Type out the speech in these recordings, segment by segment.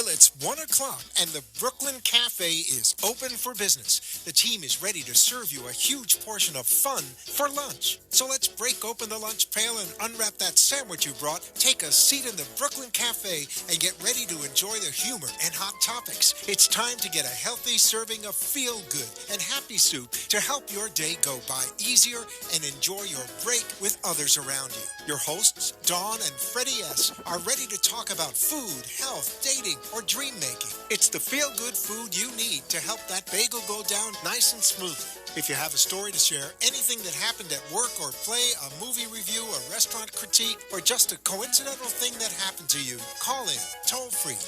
Well, it's 1 o'clock, and the Brooklyn Cafe is open for business. The team is ready to serve you a huge portion of fun for lunch. So let's break open the lunch pail and unwrap that sandwich you brought, take a seat in the Brooklyn Cafe, and get ready to enjoy the humor and hot topics. It's time to get a healthy serving of feel-good and happy soup to help your day go by easier and enjoy your break with others around you. Your hosts, Dawn and Freddy S., are ready to talk about food, health, dating, or dream making. It's the feel-good food you need to help that bagel go down nice and smoothly. If you have a story to share, anything that happened at work or play, a movie review, a restaurant critique, or just a coincidental thing that happened to you, call in toll-free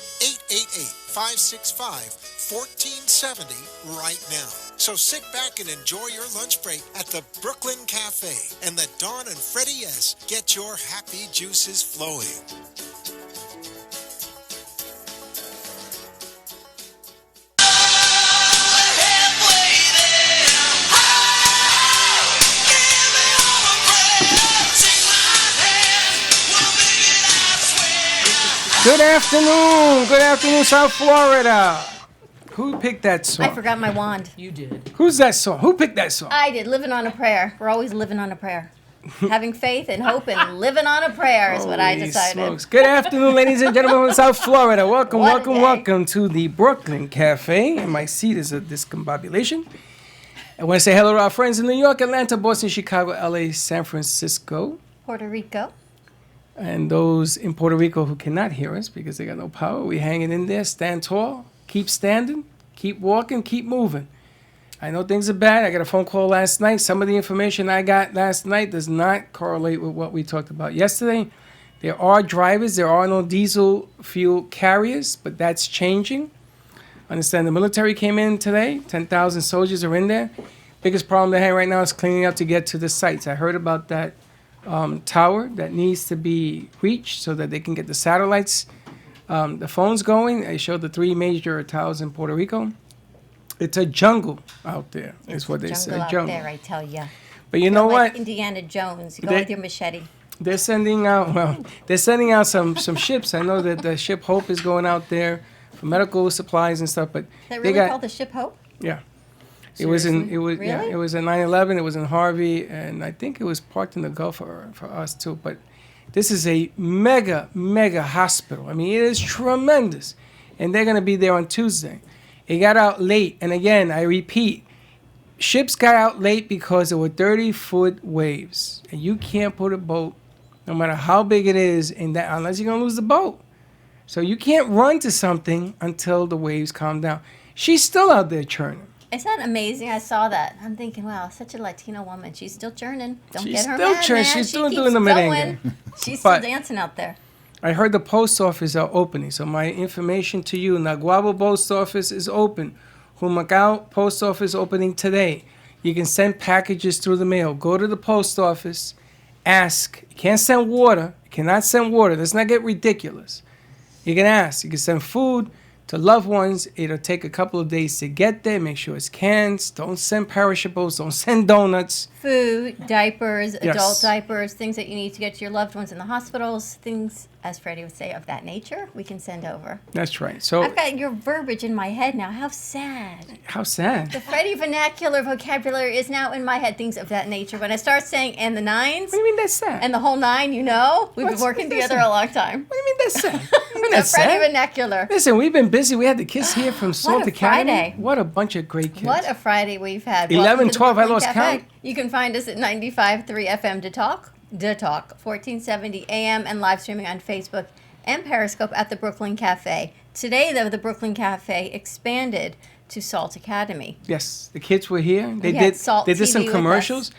888-565-1470 right now. So sit back and enjoy your lunch break at the Brooklyn Cafe and let Dawn and Freddy S. get your happy juices flowing. Good afternoon, South Florida. Who picked that song? I forgot my wand. You did. Who's that song? Who picked that song? I did. Living on a prayer. We're always living on a prayer. Having faith and hope and living on a prayer is what I Holy decided. smokes. Good afternoon, ladies and gentlemen from South Florida. Welcome to the Brooklyn Cafe. And my seat is a discombobulation. I want to say hello to our friends in New York, Atlanta, Boston, Chicago, LA, San Francisco. Puerto Rico. And those in Puerto Rico who cannot hear us because they got no power, we hanging in there. Stand tall, keep standing, keep walking, keep moving. I know things are bad. I got a phone call last night. Some of the information I got last night does not correlate with what we talked about yesterday. There are drivers. There are no diesel fuel carriers, but that's changing. Understand the military came in today. 10,000 soldiers are in there. Biggest problem they have right now is cleaning up to get to the sites. I heard about that tower that needs to be reached so that they can get the satellites, the phones going. I showed the 3 major towers in Puerto Rico. It's a jungle out there, is what they say. Jungle out there, I tell you. But you know what? Indiana Jones. Go with your machete. They're sending out some ships. I know that the ship Hope is going out there for medical supplies and stuff. But Is that really called the ship Hope? Yeah. Seriously? It was in 9/11. It was in Harvey, and I think it was parked in the Gulf for us too. But this is a mega hospital. I mean, it is tremendous, and they're going to be there on Tuesday. It got out late, and again, I repeat, ships got out late because there were 30-foot waves, and you can't put a boat, no matter how big it is, in that unless you're going to lose the boat. So you can't run to something until the waves calm down. She's still out there churning. Isn't that amazing? I saw that. I'm thinking, wow, such a Latino woman. She's still churning. Don't She's get her still mad, churning. man. She's still She doing the keeps merengue. going. She's still dancing out there. I heard the post office are opening, so my information to you, Naguabo post office is open. Humacao post office opening today. You can send packages through the mail. Go to the post office, ask. You can't send water. You cannot send water. Let's not get ridiculous. You can ask. You can send food to loved ones. It'll take a couple of days to get there. Make sure it's cans. Don't send perishables. Don't send donuts. Food, diapers, Yes. adult diapers, things that you need to get to your loved ones in the hospitals, things, as Freddie would say, of that nature, we can send over. That's right. So I've got your verbiage in my head now. How sad. how sad. The Freddie vernacular vocabulary is now in my head, things of that nature. When I start saying and the nines, What do you mean that's sad? and the whole nine, we've been What's working that together sad? a long time. What do you mean that's sad? What do you mean The that's Freddie sad? vernacular. Listen, we've been busy. We had the kids here from Salt a Academy. Friday. What a bunch of great kids. What a Friday we've had. 11, Welcome to the 12, I Brooklyn lost Cafe. count. You can find us at 95.3 FM to talk, 1470 AM, and live streaming on Facebook and Periscope at the Brooklyn Cafe. Today, though, the Brooklyn Cafe expanded to Salt Academy. Yes, the kids were here. They had did. Salt They did some TV with commercials.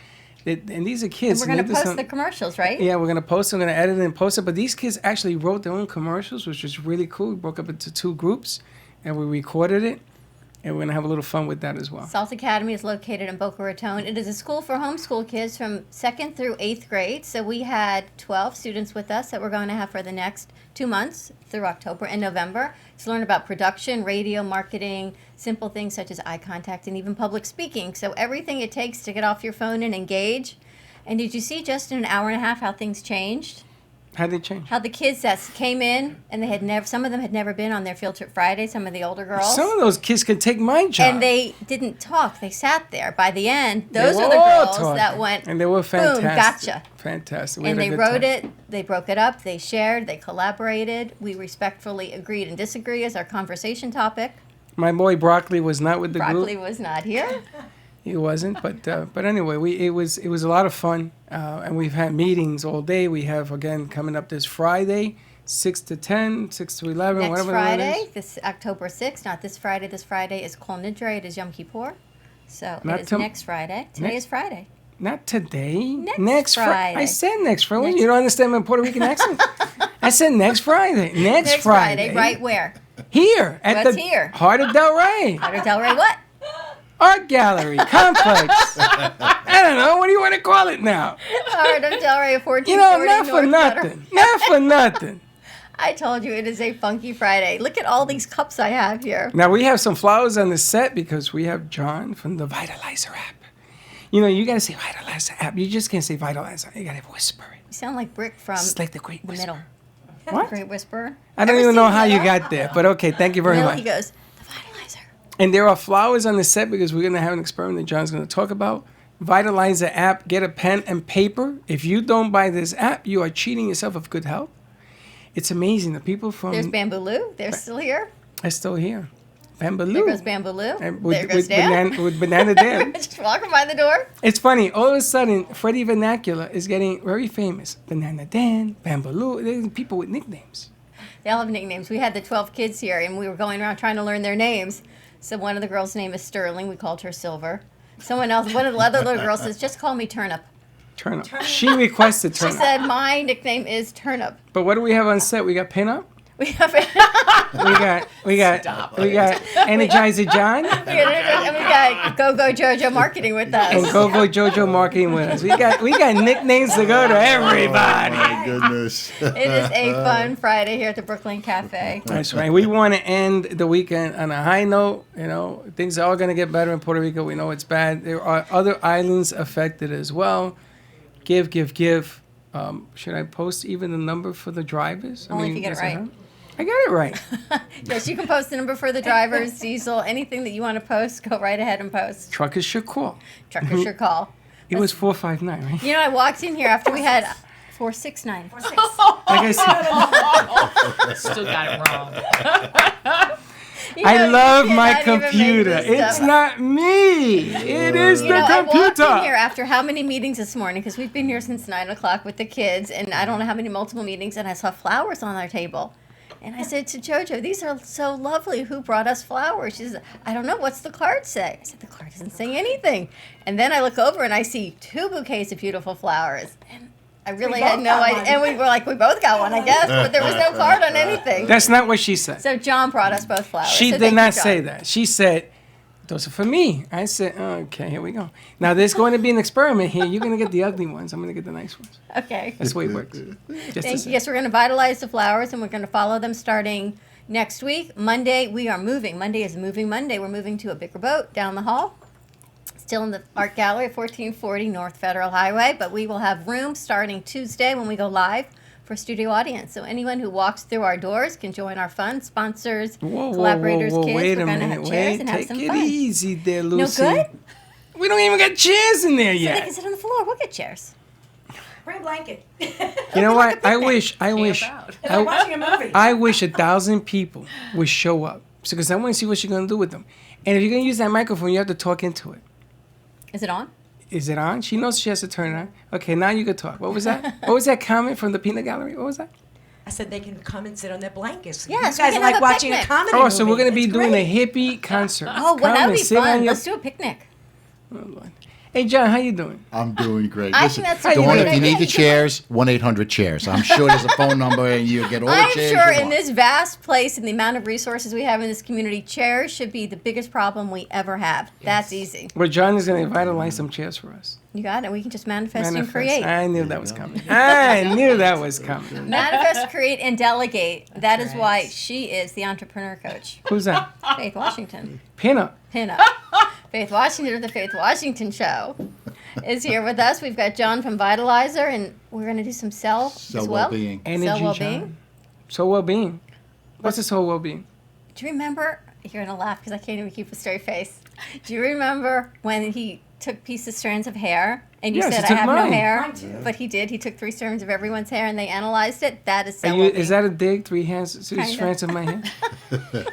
And these are kids. And we're going they to did post the commercials, right? Yeah, we're gonna post them. We're gonna edit it and post it. But these kids actually wrote their own commercials, which was really cool. We broke up into 2 groups, and we recorded it. And we're gonna have a little fun with that as well. Salt Academy is located in Boca Raton. It is a school for homeschool kids from 2nd through 8th grade. So we had 12 students with us that we're going to have for the next 2 months through October and November to learn about production, radio, marketing, simple things such as eye contact, and even public speaking. So everything it takes to get off your phone and engage. And did you see just in an hour and a half how things changed? How'd they change? How the kids that came in and they had never, some of them had never been on their field trip Friday. Some of the older girls. Some of those kids could take my job. And they didn't talk. They sat there. By the end, They those were are the all girls talking. that went. And they were fantastic. Boom, gotcha. Fantastic. We And had a they good wrote time. it. They broke it up. They shared. They collaborated. We respectfully agreed and disagreed as our conversation topic. My boy Broccoli was not with the Broccoli group. was not here. He wasn't, but anyway, it was a lot of fun, and we've had meetings all day. We have again coming up this Friday, 6 to 10, 6 to 11, Next whatever Friday, that is. this October 6th, not this Friday. This Friday is Kol Nidre. It is Yom Kippur. So Not it is tom- next Friday. Today next- is Friday. Not today. Next Friday. I said next Friday. Next- You don't understand my Puerto Rican accent. I said next Friday. Next Friday. Right where? Here at What's the here? Heart of Del Rey Outer Delray what? Art Gallery Complex. I don't know. What do you want to call it now? Heart of Delray, 1440 You know, not for North nothing. Not for nothing. I told you it is a funky Friday. Look at all these cups I have here. Now we have some flowers on the set because we have John from the Vitalizer app. You know, you gotta say Vitalizer app. You just can't say Vitalizer. You gotta whisper it. You sound like Brick from It's like the Great the Whisperer. middle. What? Great Whisperer. I don't Ever even know seen how you Middle? got there, but okay. Thank you very Middle, much. he goes, the Vitalizer. And there are flowers on the set because we're gonna have an experiment that John's gonna talk about. Vitalizer app. Get a pen and paper. If you don't buy this app, you are cheating yourself of good health. It's amazing. The people from There's Bamboo. They're still here. are still here. There Bambaloo. goes Bamboo. And There goes Dan. with banana Dan. Just walking by the door. It's funny. All of a sudden, Freddy Vernacular is getting very famous. Banana Dan, Bambaloo. There's people with nicknames. They all have nicknames. We had the 12 kids here, and we were going around trying to learn their names. So one of the girls' name is Sterling. We called her Silver. Someone else, one of the other little girls says, just call me Turnip. Turnip. She requested She Turnip. said, my nickname is Turnip. But what do we have on set? We got Pinup. We have We got Energizer John and we got Go Go Jojo Marketing with us. and Go Go Jojo Marketing with us. We got nicknames to go to everybody. My goodness. It is a fun Friday here at the Brooklyn Cafe. That's right. We want to end the weekend on a high note. You know, things are all going to get better in Puerto Rico. We know it's bad. There are other islands affected as well. Give. Should I post even the number for the drivers? Only if you get it does right. hurt? I got it right. Yes, you can post the number for the drivers, diesel, anything that you want to post, go right ahead and post. Truckers should call. Truckers should call. It was 459, right? You know, I walked in here after we had 469. Like I said, Still got it wrong. You I know, love you my cannot even make computer. this It's stuff. not me. It is You the know, I walked in here computer. after how many meetings this morning? Because we've been here since 9 o'clock with the kids, and I don't know how many multiple meetings, and I saw flowers on our table. And I said to JoJo, these are so lovely. Who brought us flowers? She said, I don't know. What's the card say? I said, the card doesn't say anything. And then I look over and I see 2 bouquets of beautiful flowers. And I really had no idea. And we were like, we both got one, I guess, but there was no card on anything. That's not what she said. So John brought us both flowers. She So did thank not you, John. say that. She said, those are for me. I said, okay, here we go. Now, there's going to be an experiment here. You're going to get the ugly ones. I'm going to get the nice ones. Okay. That's the way it works. Just to Thank say. you. Yes, we're going to vitalize the flowers, and we're going to follow them starting next week. Monday, we are moving. Monday is Moving Monday. We're moving to a bigger boat down the hall. Still in the art gallery at 1440 North Federal Highway, but we will have room starting Tuesday when we go live for studio audience. So anyone who walks through our doors can join our fun. Sponsors, collaborators, kids. Wait we're a going to minute. have chairs Wait, and have take some it fun. easy there, No Lucy. good? We don't even got chairs in there So they yet. can sit on the floor. We'll get chairs. Bring a blanket. You know what? I wish, out. Watching a movie. I wish 1,000 people would show up. Because I want to see what you're going to do with them. And if you're going to use that microphone, you have to talk into it. Is it on? Is it on? She knows she has to turn it on. Okay, now you can talk. What was that? What was that comment from the peanut gallery? What was that? I said they can come and sit on their blankets. Yes, you we guys can are like have a watching picnic. a comedy Oh, movie. so we're going to be It's doing great. a hippie concert. Oh, well, Come that and would be sit on fun. your- Let's do a picnic. Oh, Lord. Hey, John, how you doing? I'm doing great. I Listen, think that's a Dawn, great if you idea. need the chairs, 1-800-CHAIRS. I'm sure there's a phone number and you get all the I'm chairs sure you in want. this vast place and the amount of resources we have in this community, chairs should be the biggest problem we ever have. That's easy. Well, John is going to vitalize some chairs for us. You got it. We can just manifest and Manifest. create. I knew that was coming. I knew that was coming. Manifest, create, and delegate. That is why she is the entrepreneur coach. Who's that? Faith Washington. Pinup. Pin up. Faith Washington of the Faith Washington Show. is here with us. We've got John from Vitalizer, and we're going to do some cell So as well. well-being. Energy, Cell John. well-being. So well-being. What's this whole well-being? Do you remember? You're going to laugh because I can't even keep a straight face. Do you remember when he took pieces, strands of hair, and you Yes, said, he I took have no mine. hair? Mine too. But he did. He took 3 strands of everyone's hair, and they analyzed it. That is Are cell you, well-being. is that a dig? 3 hands, 3 Kinda. strands of my hair?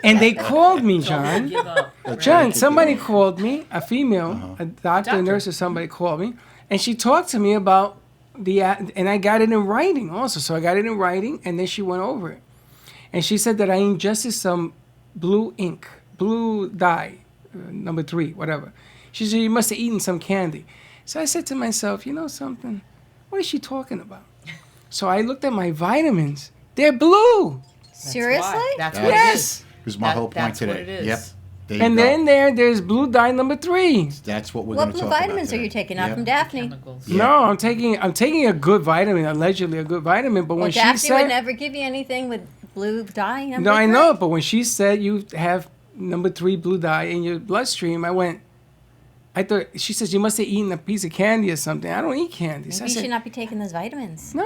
And they called me, John. Give up. John, somebody called me, a female, a doctor, a Doctor. nurse, or somebody called me, and she talked to me about and I got it in writing also. So I got it in writing, and then she went over it. And she said that I ingested some blue ink, blue dye, number 3, whatever. She said, you must have eaten some candy. So I said to myself, you know something? What is she talking about? So I looked at my vitamins. They're blue. Seriously? That's That what it Yes. is. was my whole point That's today. what it is. Yep. There you And go. then there's blue dye number 3. That's what we're What going to blue talk about vitamins are today. you taking? Not Yep. from Daphne. Chemicals. Yeah. No, I'm taking a good vitamin, allegedly a good vitamin. But when Well, she Daphne said, would never give you anything with blue dye. no, Number I 3. know, but when she said you have number 3 blue dye in your bloodstream, I thought she says you must have eaten a piece of candy or something. I don't eat candy. So Maybe I you said, should not be taking those vitamins. no,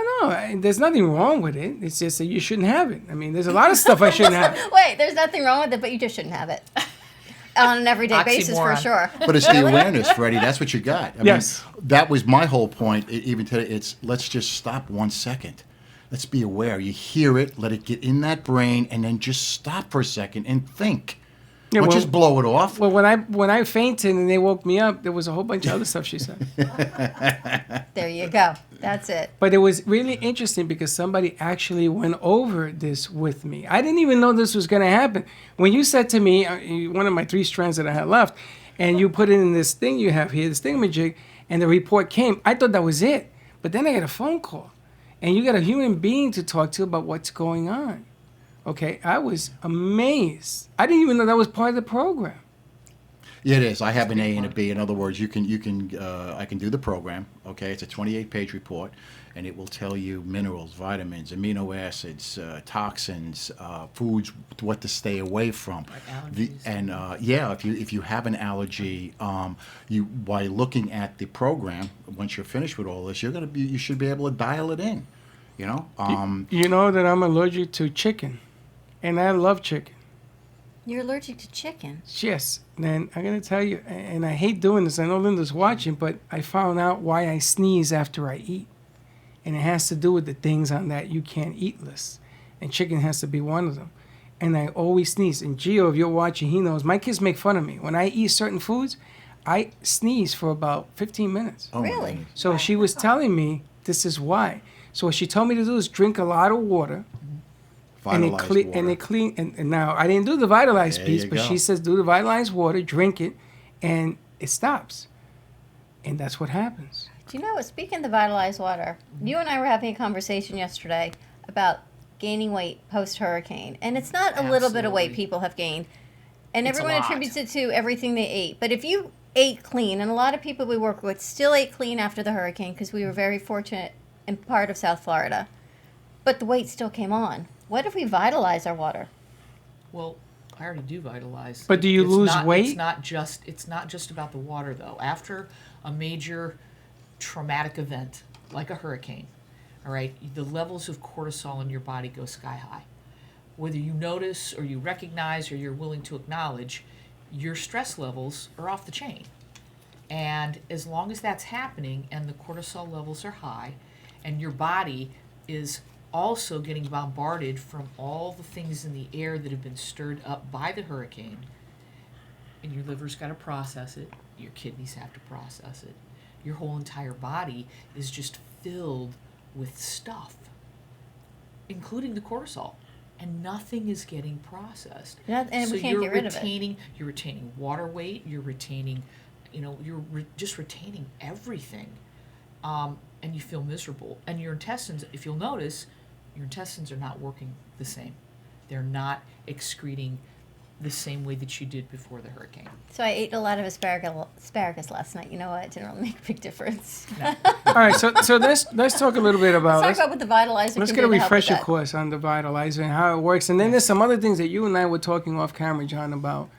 there's nothing wrong with it. It's just that you shouldn't have it. I mean, there's a lot of stuff I shouldn't have. Wait, there's nothing wrong with it, but you just shouldn't have it. On an everyday basis, for Oxymoron. sure. But it's the awareness, Freddie. That's what you got. I Yes. mean, that was my whole point. Even today, it's let's just stop 1 second. Let's be aware. You hear it, let it get in that brain, and then just stop for a second and think. Yeah, Don't well- just blow it off. Well, when I fainted and they woke me up, there was a whole bunch of other stuff she said. There you go. That's it. But it was really interesting because somebody actually went over this with me. I didn't even know this was going to happen. When you said to me, one of my 3 strands that I had left, and you put it in this thing you have here, this thingamajig, and the report came, I thought that was it. But then I got a phone call, and you got a human being to talk to about what's going on. Okay, I was amazed. I didn't even know that was part of the program. Yeah, it is. I have an A and a B. In other words, I can do the program. Okay, it's a 28-page report, and it will tell you minerals, vitamins, amino acids, toxins, foods, what to stay away from. allergies. If you have an allergy, you by looking at the program, once you're finished with all this, you should be able to dial it in. You know. You know that I'm allergic to chicken, and I love chicken. You're allergic to chicken. Yes, and I'm going to tell you, and I hate doing this. I know Linda's watching, but I found out why I sneeze after I eat. And it has to do with the things on that you can't eat list. And chicken has to be one of them. And I always sneeze. And Gio, if you're watching, he knows. My kids make fun of me. When I eat certain foods, I sneeze for about 15 minutes. Oh, my Really? goodness. So she was telling me this is why. So what she told me to do is drink a lot of water. Vitalized water. And now I didn't do the vitalized There piece, you but go. she says do the vitalized water, drink it, and it stops. And that's what happens. Do you know what? Speaking of the vitalized water, you and I were having a conversation yesterday about gaining weight post hurricane, and it's not a little bit of weight Absolutely. people have gained, and It's a everyone lot. attributes it to everything they ate. But if you ate clean, and a lot of people we work with still ate clean after the hurricane because we were very fortunate in part of South Florida, but the weight still came on. What if we vitalize our water? Well, I already do vitalize. But do you lose weight? It's not just about the water though. After a major traumatic event like a hurricane, all right, the levels of cortisol in your body go sky high. Whether you notice or you recognize or you're willing to acknowledge, your stress levels are off the chain. And as long as that's happening and the cortisol levels are high and your body is also getting bombarded from all the things in the air that have been stirred up by the hurricane, and your liver's got to process it, your kidneys have to process it, your whole entire body is just filled with stuff, including the cortisol, and nothing is getting processed. And we can't get rid of it. You're retaining water weight, you're retaining, just retaining everything, and you feel miserable. And your intestines, if you'll notice, your intestines are not working the same. They're not excreting the same way that you did before the hurricane. So I ate a lot of asparagus last night. You know what? It didn't really make a big difference. All right, so let's talk a little bit about Let's talk about what the vitalizer let's can get a do to help with refresher that. course on the vitalizer and how it works. And then there's some other things that you and I were talking off camera, John, about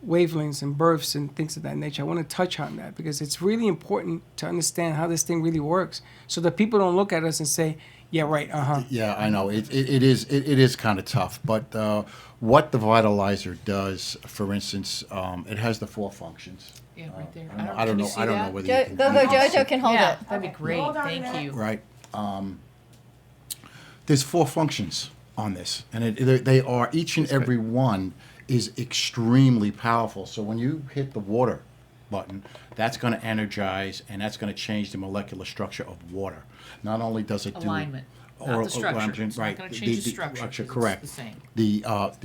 wavelengths and births and things of that nature. I want to touch on that because it's really important to understand how this thing really works, so that people don't look at us and say, "Yeah, right, Yeah, I know. It is kind of tough, but what the Vitalizer does, for instance, it has the 4 functions. Yeah, right there. I don't Can you know. see I don't that? know whether Jo- you can. Go Jojo can hold Yeah, it. that'd be Okay. great. Hold on a Thank minute. you. Right. There's 4 functions on this, and they are, each and every one is extremely powerful. So when you hit the water button, that's going to energize, and that's going to change the molecular structure of water. Not only does it do Alignment, not the structure. It's not right? gonna change the structure, 'cause it's correct. the same. The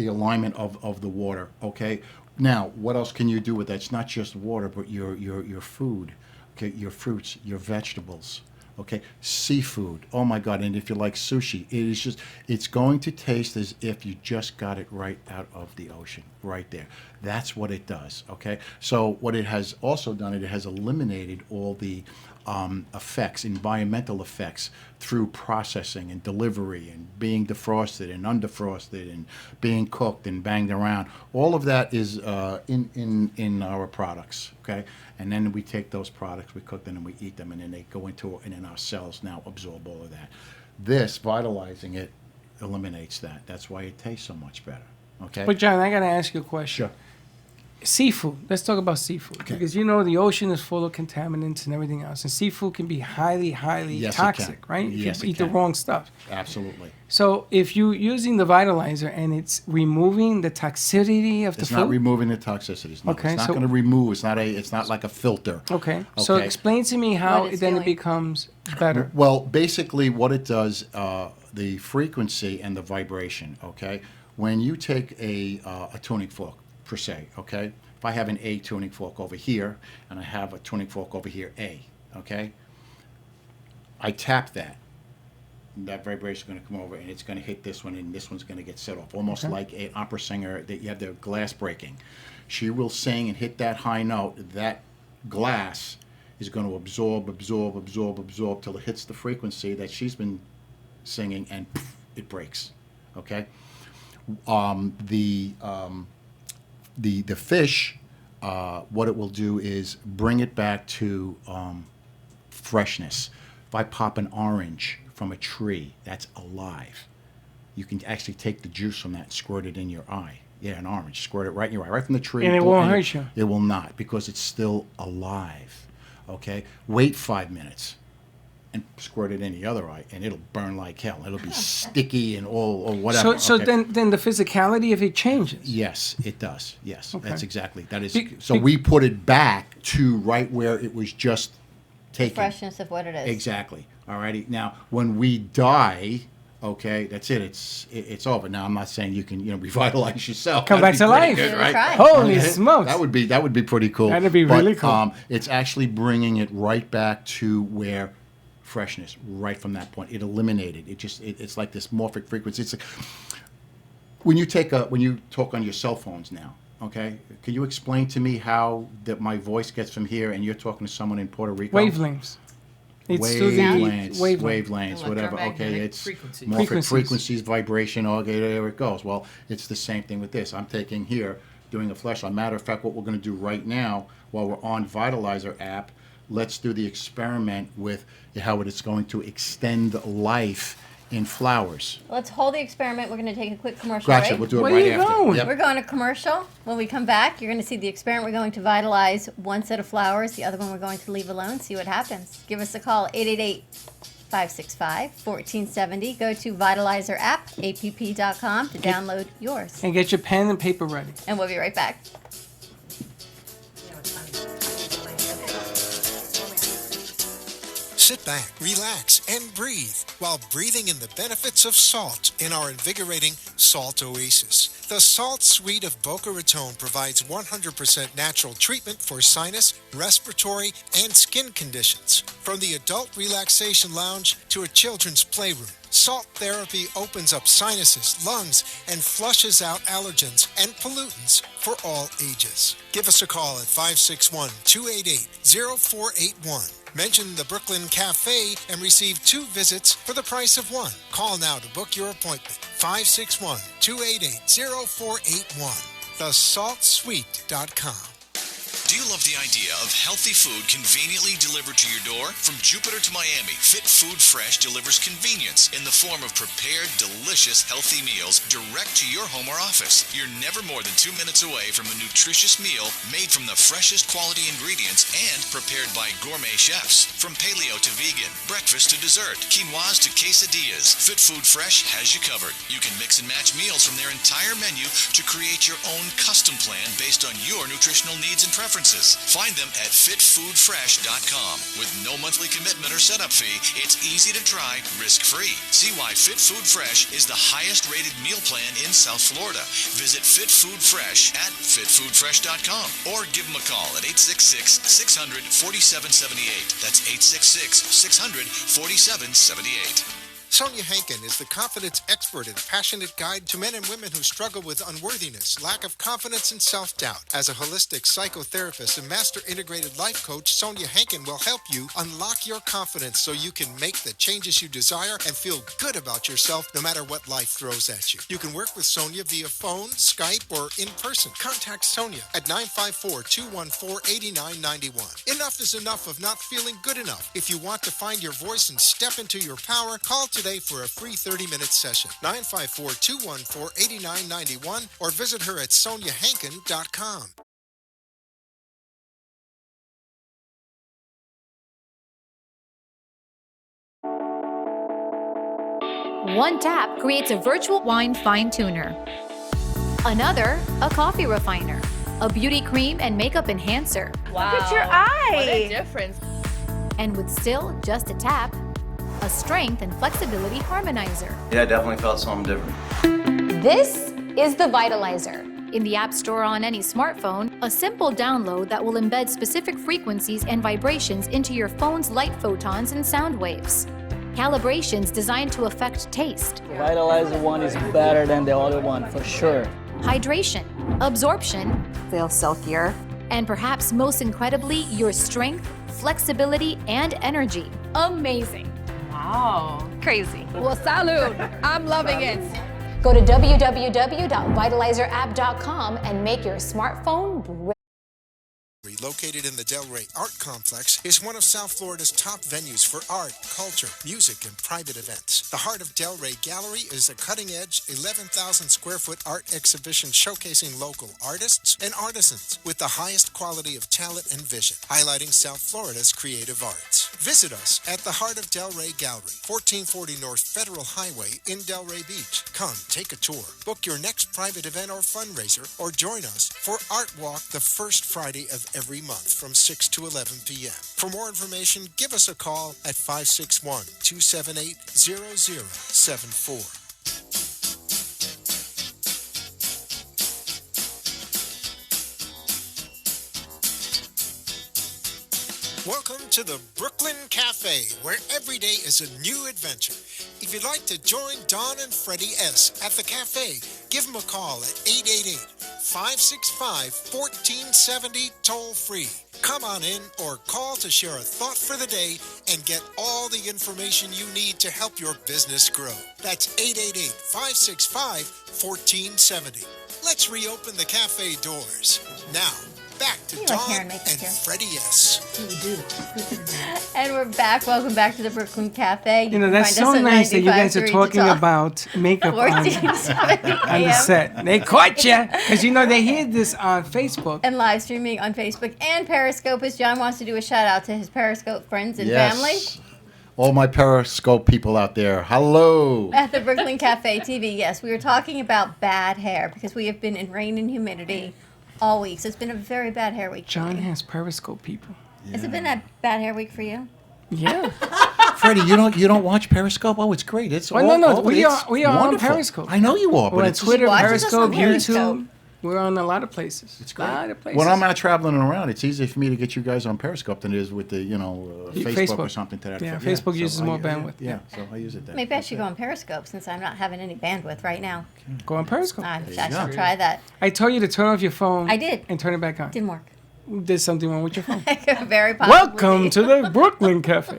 alignment of the water. Okay. Now, what else can you do with that? It's not just water, but your food, okay, your fruits, your vegetables, okay, seafood. Oh my God! And if you like sushi, it's going to taste as if you just got it right out of the ocean, right there. That's what it does. Okay. So what it has also done, it has eliminated all the effects, environmental effects, through processing and delivery and being defrosted and undefrosted and being cooked and banged around. All of that is in our products, okay? And then we take those products, we cook them, and we eat them, and then they go into, and then our cells now absorb all of that. This, vitalizing it, eliminates that. That's why it tastes so much better, okay? But John, I gotta ask you a question. Sure. Seafood. Let's talk about seafood Okay. because the ocean is full of contaminants and everything else, and seafood can be highly, highly Yes, it toxic, can. right? Yes, if it you eat the can. wrong stuff. Absolutely. So if you're using the vitalizer and it's removing the toxicity of the It's food, not removing the toxicities. No, Okay, it's not so- going to remove. It's not like a filter. okay. So Okay. explain to me how What it's then it doing. becomes better. Well, basically, what it does, the frequency and the vibration. Okay, when you take a tuning fork per se. Okay, if I have an A tuning fork over here and I have a tuning fork over here, A. Okay, I tap that. That vibration is going to come over and it's going to hit this one, and this one's going to get set off, almost like an opera singer that you have their glass breaking. She will sing and hit that high note. That glass is going to absorb till it hits the frequency that she's been singing, and poof, it breaks. Okay. The fish, what it will do is bring it back to freshness. If I pop an orange from a tree that's alive, you can actually take the juice from that and squirt it in your eye. Yeah, an orange. Squirt it right in your eye, right from the tree. And it won't hurt you. It will not, because it's still alive. Okay? Wait 5 minutes and squirt it in the other eye, and it'll burn like hell. It'll be sticky and all, or whatever. So okay? then the physicality of it changes. Yes, it does. Yes, Okay. that's exactly. That is. Be- So be- we put it back to right where it was just taken. Freshness of what it is. Exactly. Alrighty. Now, when we die, okay, that's it. It's over. Now, I'm not saying you can revitalize yourself. Come That'd back be to pretty life. good, Give it a right? try. Holy Okay. smokes. That would be pretty cool. That'd be But, really cool. It's actually bringing it right back to where freshness, right from that point. It eliminated. It's like this morphic frequency. It's like, when you talk on your cell phones now. Okay, can you explain to me how that my voice gets from here and you're talking to someone in Puerto Rico? Wavelengths. It's through the Wavelengths, whatever. Okay, Electromagnetic it's frequencies. morphic frequencies, vibration. Okay, there it goes. Well, it's the same thing with this. I'm taking here, doing a flash on. Matter of fact, what we're going to do right now, while we're on Vitalizer app, let's do the experiment with how it is going to extend life in flowers. Let's hold the experiment. We're going to take a quick commercial Gotcha. break. We'll do it Where right you after. going? Yep. We're going to commercial. When we come back, you're going to see the experiment. We're going to vitalize one set of flowers. The other one we're going to leave alone. See what happens. Give us a call, 888-565-1470. Go to Vitalizer app, app.com, to download yours. And get your pen and paper ready. And we'll be right back. Sit back, relax, and breathe while breathing in the benefits of salt in our invigorating Salt Oasis. The Salt Suite of Boca Raton provides 100% natural treatment for sinus, respiratory, and skin conditions. From the adult relaxation lounge to a children's playroom, Salt therapy opens up sinuses, lungs, and flushes out allergens and pollutants for all ages. Give us a call at 561-288-0481. Mention the Brooklyn Cafe and receive 2 visits for the price of 1. Call now to book your appointment. 561-288-0481. thesaltsweet.com. Do you love the idea of healthy food conveniently delivered to your door? From Jupiter to Miami, Fit Food Fresh delivers convenience in the form of prepared, delicious, healthy meals direct to your home or office. You're never more than 2 minutes away from a nutritious meal made from the freshest quality ingredients and prepared by gourmet chefs. From paleo to vegan, breakfast to dessert, quinoas to quesadillas, Fit Food Fresh has you covered. You can mix and match meals from their entire menu to create your own custom plan based on your nutritional needs and preferences. Find them at fitfoodfresh.com. With no monthly commitment or setup fee, it's easy to try, risk-free. See why Fit Food Fresh is the highest-rated meal plan in South Florida. Visit Fit Food Fresh at fitfoodfresh.com or give them a call at 866-600-4778. That's 866-600-4778. Sonia Hankin is the confidence expert and passionate guide to men and women who struggle with unworthiness, lack of confidence, and self-doubt. As a holistic psychotherapist and master integrated life coach, Sonia Hankin will help you unlock your confidence so you can make the changes you desire and feel good about yourself no matter what life throws at you. You can work with Sonia via phone, Skype, or in person. Contact Sonia at 954-214-8991. Enough is enough of not feeling good enough. If you want to find your voice and step into your power, call today for a free 30-minute session. 954-214-8991 or visit her at soniahankin.com. One tap creates a virtual wine fine tuner. Another, a coffee refiner. A beauty cream and makeup enhancer. Wow. Look at your eye. What a difference. And with still just a tap, a strength and flexibility harmonizer. Yeah, I definitely felt something different. This is the Vitalizer. In the App Store on any smartphone, a simple download that will embed specific frequencies and vibrations into your phone's light photons and sound waves. Calibrations designed to affect taste. The Vitalizer one is better than the other one, for sure. Hydration, absorption, Feel silkier. and perhaps most incredibly, your strength, flexibility, and energy. Amazing. Wow. Crazy. Well, salud. I'm loving it. Go to www.vitalizerapp.com and make your smartphone great. Located in the Delray Art Complex, is one of South Florida's top venues for art, culture, music, and private events. The Heart of Delray Gallery is a cutting-edge, 11,000-square-foot art exhibition showcasing local artists and artisans with the highest quality of talent and vision, highlighting South Florida's creative arts. Visit us at the Heart of Delray Gallery, 1440 North Federal Highway in Delray Beach. Come, take a tour, book your next private event or fundraiser, or join us for Art Walk the first Friday of every month from 6 to 11 p.m. For more information, give us a call at 561-278-0074. Welcome to the Brooklyn Cafe, where every day is a new adventure. If you'd like to join Don and Freddy S. at the cafe, give them a call at 888-565-1470 toll-free. Come on in or call to share a thought for the day and get all the information you need to help your business grow. That's 888-565-1470. Let's reopen the cafe doors. Now, back to Dawn and Freddy S. And we're back. Welcome back to the Brooklyn Cafe. You know, that's so nice that you guys are talking about makeup on the set. They caught you because, you know, they hear this on Facebook. And live streaming on Facebook and Periscope, as John wants to do a shout out to his Periscope friends and family. All my Periscope people out there, hello. At the Brooklyn Cafe TV, yes. We were talking about bad hair because we have been in rain and humidity all week. So it's been a very bad hair week. John has Periscope people. Yeah. Has it been a bad hair week for you? Yeah. Freddie, you don't watch Periscope? Oh, it's great. It's we are on Periscope. I know you are, we're but on Twitter, Periscope, YouTube. We're on a lot of places. It's great. When I'm out traveling around, it's easier for me to get you guys on Periscope than it is with the Facebook or something to that effect. Facebook uses more bandwidth. Yeah, so I use it there. Maybe I should go on Periscope since I'm not having any bandwidth right now. Okay. Go on Periscope. I should try that. I told you to turn off your phone. I did. And turn it back on. Didn't work. Did something wrong with your phone. Very possibly. Welcome to the Brooklyn Cafe.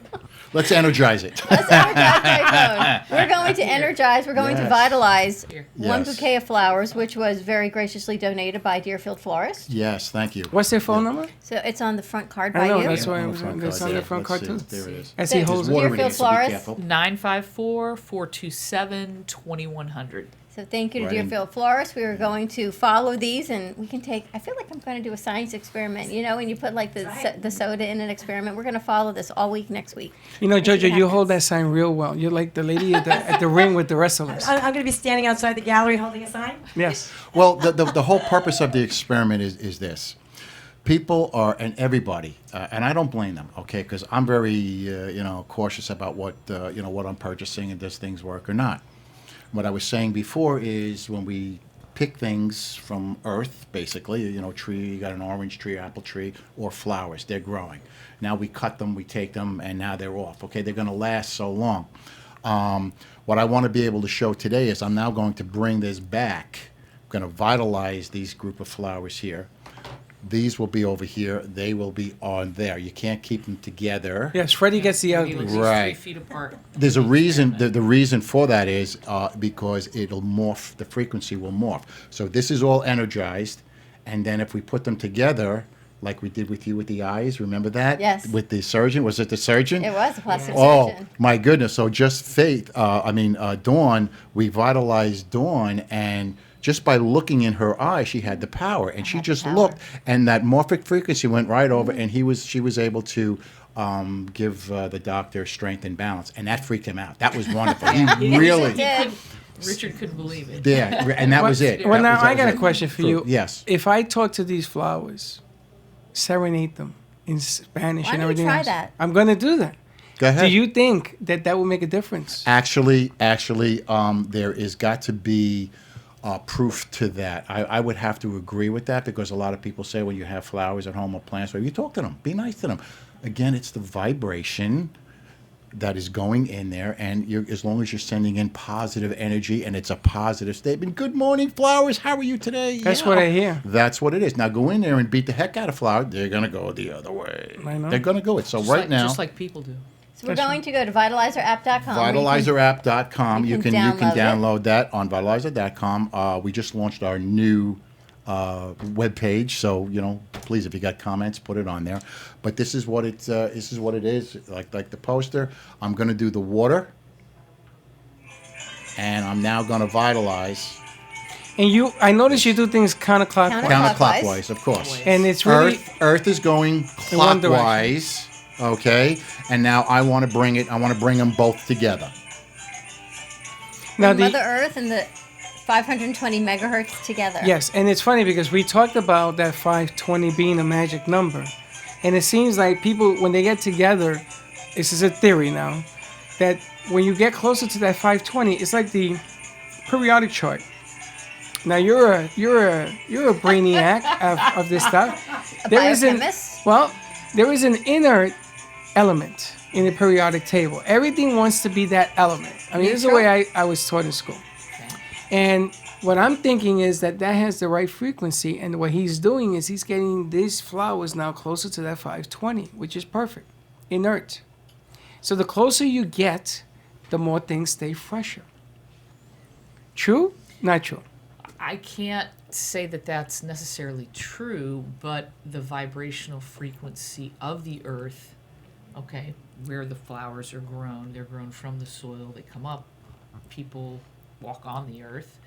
Let's energize it. Let's energize my phone. We're going to energize. We're going to vitalize one Yes. bouquet of flowers, which was very graciously donated by Deerfield Florist. Yes, thank you. What's their phone number? So it's on the front card I by know, you. that's why On I the was front on, that's card, on the yeah. front card Let's too. see. There it is. As he There's holds Water it. in Deerfield it, so be Florist. careful. 954-427-2100. So thank you to Right in. Deerfield Florist. We are going to follow these, and we can take. I feel like I'm going to do a science experiment. You know, when you put like the soda in an experiment, we're going to follow this all week next week. You know, And see Jojo, what you hold that happens. sign real well. You're like the lady at the ring with the wrestlers. I'm going to be standing outside the gallery holding a sign. Yes. Well, the whole purpose of the experiment is this. People are, and everybody, and I don't blame them, okay, because I'm very, cautious about what I'm purchasing and does things work or not. What I was saying before is when we pick things from earth, basically, tree, you got an orange tree, apple tree, or flowers, they're growing. Now we cut them, we take them, and now they're off. Okay, they're going to last so long. What I want to be able to show today is I'm now going to bring this back. I'm going to vitalize these group of flowers here. These will be over here. They will be on there. You can't keep them together. Yes, Freddy gets the Maybe ugly. at least Right. 3 feet apart. There's a reason. The reason for that is because it'll morph. The frequency will morph. So this is all energized, and then if we put them together, like we did with you with the eyes, remember that? Yes. With the surgeon, was it the surgeon? It was a plastic Oh surgeon. my goodness! So just Dawn. We vitalized Dawn, and just by looking in her eye, she had the power, and she just looked, and that morphic frequency went right over, and she was able to give the doctor strength and balance, and that freaked him out. That was wonderful. He really, Did. Richard couldn't believe it. yeah, and that was it. Well, That now was- that I got was a it. question for you. Yes. If I talk to these flowers, serenade them in Spanish Why and don't we everything try else, that? I'm going to do that. Go ahead. Do you think that would make a difference? Actually, there is got to be proof to that. I would have to agree with that because a lot of people say when you have flowers at home or plants, or you talk to them, be nice to them. Again, it's the vibration that is going in there, and as long as you're sending in positive energy and it's a positive statement. Good morning, flowers. How are you today? That's what I hear. That's what it is. Now go in there and beat the heck out of flowers. They're gonna go the other way. I know. They're gonna go it. So Just right like, now. Just like people do. So we're going to go to vitalizerapp.com. Vitalizerapp.com. You can download it. download that on vitalizer.com. We just launched our new webpage, so please, if you got comments, put it on there. But this is what it is. Like the poster. I'm going to do the water, and I'm now going to vitalize And I notice you do things counterclockwise. counterclockwise, of course. And it's really Earth is going in one direction. clockwise. Okay, and now I want to bring them both together. now Mother Earth and the 520 megahertz together. Yes, and it's funny because we talked about that 520 being a magic number. And it seems like people, when they get together, this is a theory now, that when you get closer to that 520, it's like the periodic chart. Now you're a brainiac of this stuff. biochemist? There is an inner element in the periodic table. Everything wants to be that element. I mean, this is the way I was taught in school. And what I'm thinking is that has the right frequency, and what he's doing is he's getting these flowers now closer to that 520, which is perfect, inert. So the closer you get, the more things stay fresher. True? Not true. I can't say that that's necessarily true, but the vibrational frequency of the earth, okay, where the flowers are grown, they're grown from the soil, they come up, people walk on the earth,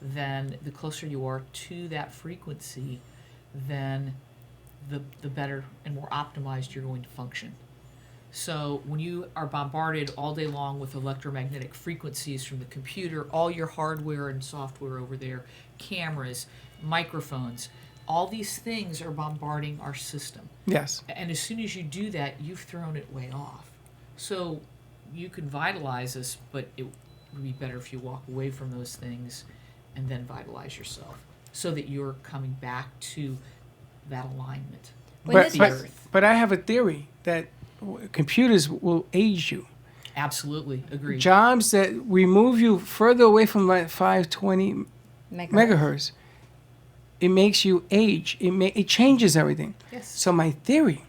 then the closer you are to that frequency, then the better and more optimized you're going to function. So when you are bombarded all day long with electromagnetic frequencies from the computer, all your hardware and software over there, cameras, microphones, all these things are bombarding our system. Yes. And as soon as you do that, you've thrown it way off. So you can vitalize us, but it would be better if you walk away from those things and then vitalize yourself so that you're coming back to that alignment with the earth. But I have a theory that computers will age you. Absolutely, agreed. Jobs that remove you further away from that 520 megahertz, it makes you age. It changes everything. Yes. So my theory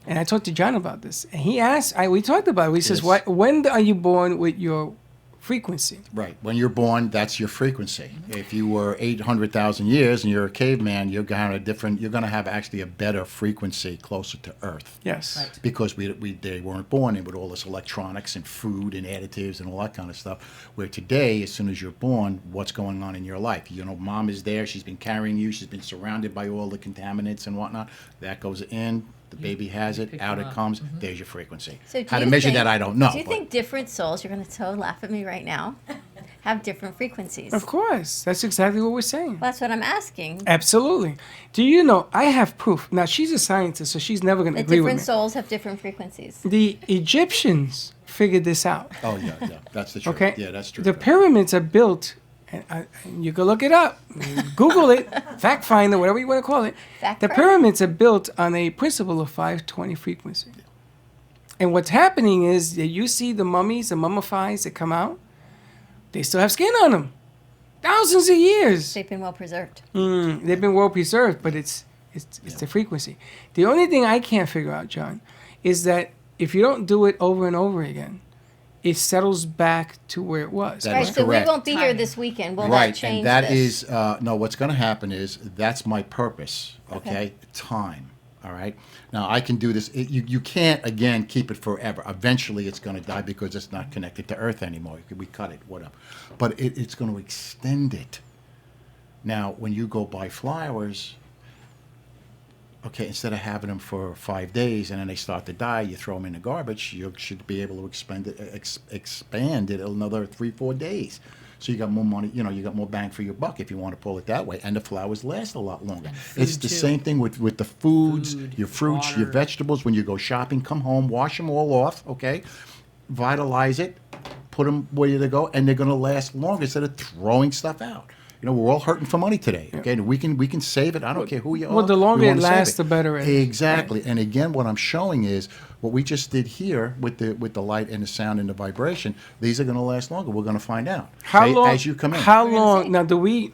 And I talked to John about this. And he asked, we talked about it. He says, Yes. when are you born with your frequency? Right. When you're born, that's your frequency. If you were 800,000 years and you're a caveman, you're going to have actually a better frequency closer to Earth. Yes. Right. Because they weren't born in with all this electronics and food and additives and all that kind of stuff. Where today, as soon as you're born, what's going on in your life? You know, mom is there. She's been carrying you. She's been surrounded by all the contaminants and whatnot. That goes in. The baby has it. pick Out them it up. comes. There's your frequency. So do How to you measure think- that, I don't know. Do you but- think different souls, you're going to so laugh at me right now, have different frequencies? Of course. That's exactly what we're saying. That's what I'm asking. Absolutely. Do you know, I have proof. Now, she's a scientist, so she's never going to That agree with different me. souls have different frequencies. The Egyptians figured this out. Oh, yeah. That's the truth. Okay? Yeah, that's true. The pyramids are built, and you can look it up, Google it, fact finder, whatever you want to call it. Fact The finder. pyramids are built on a principle of 520 frequency. And what's happening is that you see the mummies, the mummifies that come out, they still have skin on them. Thousands of years. They've been well preserved. They've been well preserved, but it's the frequency. The only thing I can't figure out, John, is that if you don't do it over and over again, it settles back to where it was. That Right, is so we correct. won't be here this weekend. Will Right, that change and that this? is no. What's going to happen is that's my purpose. Okay, Okay. time. All right. Now I can do this. You can't again keep it forever. Eventually, it's going to die because it's not connected to Earth anymore. We cut it, whatever. But it's going to extend it. Now, when you go buy flowers, okay, instead of having them for 5 days and then they start to die, you throw them in the garbage. You should be able to expand it another 3-4 days. So you got more money, you got more bang for your buck if you want to pull it that way. And the flowers last a lot longer. It's the too. same thing with the foods, Food, your fruits, your water. vegetables. When you go shopping, come home, wash them all off, okay? Vitalize it, put them where they go, and they're going to last longer instead of throwing stuff out. You know, we're all hurting for money today, okay? And we can save it. I don't care who you are. Well, the we longer it wanna save lasts, the better it is. Exactly. And again, what I'm showing is what we just did here with the light and the sound and the vibration. These are going to last longer. We're going to find out How long? as you come in. How We're gonna long? see. Now, do we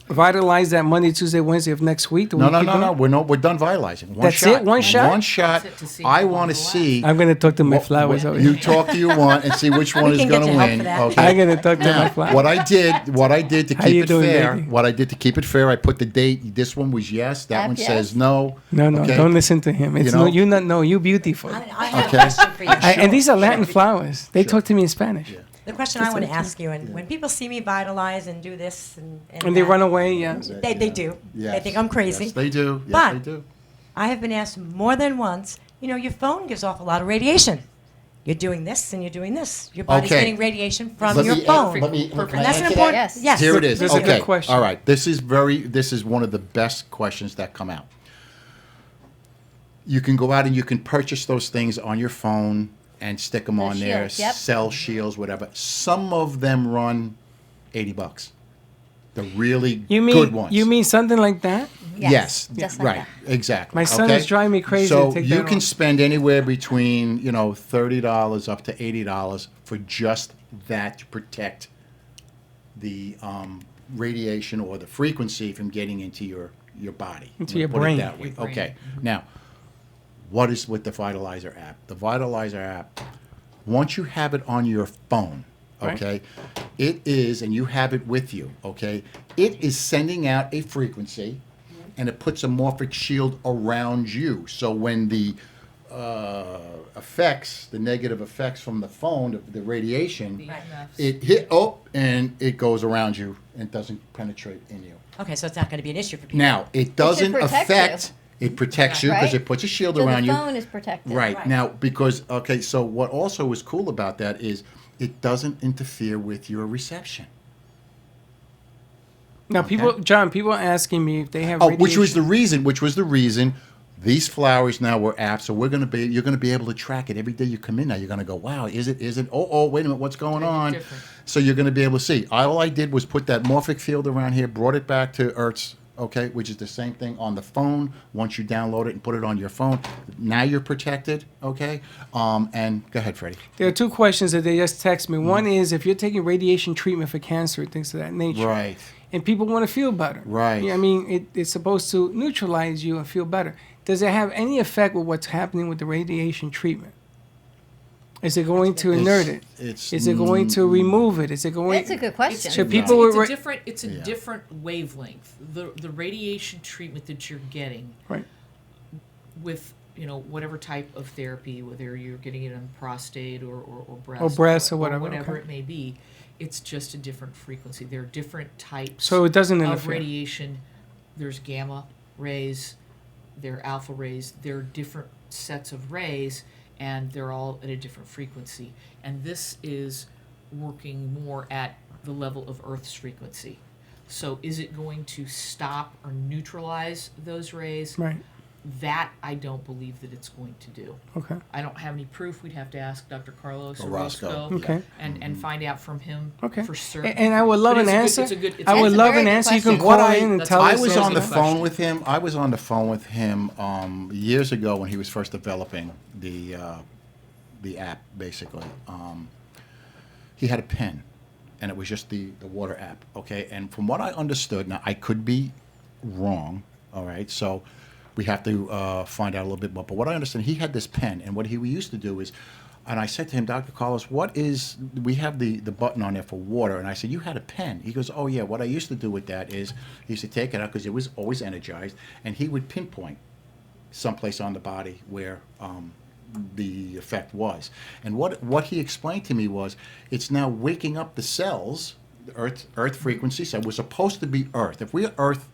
vitalize that Monday, Tuesday, Wednesday of next week? Do we keep going? We're done vitalizing. One That's shot. it? One shot? One shot. That's it to see I how want to long it see. I'm going to talk to my what- flowers what- over You here. talk to your one and see which one We is can going get to you help win. for that. Okay. I'm going to talk to my Now, flowers. what I did to How you keep it doing, fair, baby? I put the date. This one was yes. That one Yes. says no. No, Okay? don't listen to him. It's You know? no, you not know. You beautiful. I have Okay. a question for you. And these are Latin flowers. They talk to me in Spanish. The question I want to ask you, and when people see me vitalize and do this And they that, run away, yeah. They do. Yes. They think I'm crazy. Yes, they do. Yes, But- they do. I have been asked more than once, your phone gives off a lot of radiation. You're doing this and you're doing this. Your body's Okay. getting radiation from Let your me- phone. let me- And can I that's an answer important. that? Yes. Here it is. This is a Okay. good question. All right. This is one of the best questions that come out. You can go out and you can purchase those things on your phone and stick them The on there. shields, yep. Cell shields, whatever. Some of them run $80. The really You mean good ones. you mean something like that? Yes, just like right, exactly. My son okay? is driving me crazy So to take you that can off. spend anywhere between $30 up to $80 for just that to protect the radiation or the frequency from getting into your body. Into We'll your put it brain. that way. Your brain. Okay. Now, what is with the Vitalizer app? The Vitalizer app, once you have it on your phone, Right. okay, it is, and you have it with you, okay, it is sending out a frequency, and it puts a morphic shield around you. So when the effects, the negative effects from the phone, the radiation, The EMFs. it hit, and it goes around you and doesn't penetrate in you. Okay, so it's not going to be an issue for people. Now, it doesn't protect affect, it protects you because Right. it puts a shield So around the you. phone is protected. Right. Right. Now, because, okay, so what also is cool about that is it doesn't interfere with your reception. Now, Okay. people are asking me if they have Oh, radiation. which was the reason these flowers now were apps, so you're going to be able to track it every day you come in now. You're going to go, wow, is it, oh, wait a minute, what's going on? different. So you're going to be able to see. All I did was put that morphic field around here, brought it back to Earth's, okay, which is the same thing on the phone. Once you download it and put it on your phone, now you're protected, okay? And go ahead, Freddie. There are two questions that they just text me. One is if you're taking radiation treatment for cancer, things of that nature. Right. And people want to feel better. Right. Yeah, I mean, it's supposed to neutralize you and feel better. does it have any effect with what's happening with the radiation treatment? Is it going to inert it? Is it going to remove it? Is it going? That's a good question. Should people? It's a different wavelength. The radiation treatment that you're getting, right, with whatever type of therapy, whether you're getting it on prostate or breast or breast or whatever, it may be, it's just a different frequency. There are different types. So it doesn't of interfere. Radiation. There's gamma rays, there are alpha rays. There are different sets of rays, and they're all at a different frequency. And this is working more at the level of Earth's frequency. So is it going to stop or neutralize those rays? Right. That I don't believe that it's going to do. Okay. I don't have any proof. We'd have to ask Dr. Carlos Orozco. Okay. and find out from him for certain. And I would love an answer. I would love an answer. You can call in and tell us. I was on the phone with him. I was on the phone with him years ago when he was first developing the app. Basically, he had a pen, and it was just the water app. Okay, and from what I understood, now I could be wrong. All right, so we have to find out a little bit more. But what I understand, he had this pen, and what he used to do is, and I said to him, Dr. Carlos, we have the button on there for water, and I said, you had a pen. He goes, oh yeah, what I used to do with that is, he used to take it out because it was always energized, and he would pinpoint someplace on the body where the effect was. And what he explained to me was, it's now waking up the cells, the Earth frequency, so we're supposed to be Earth. If we're Earth,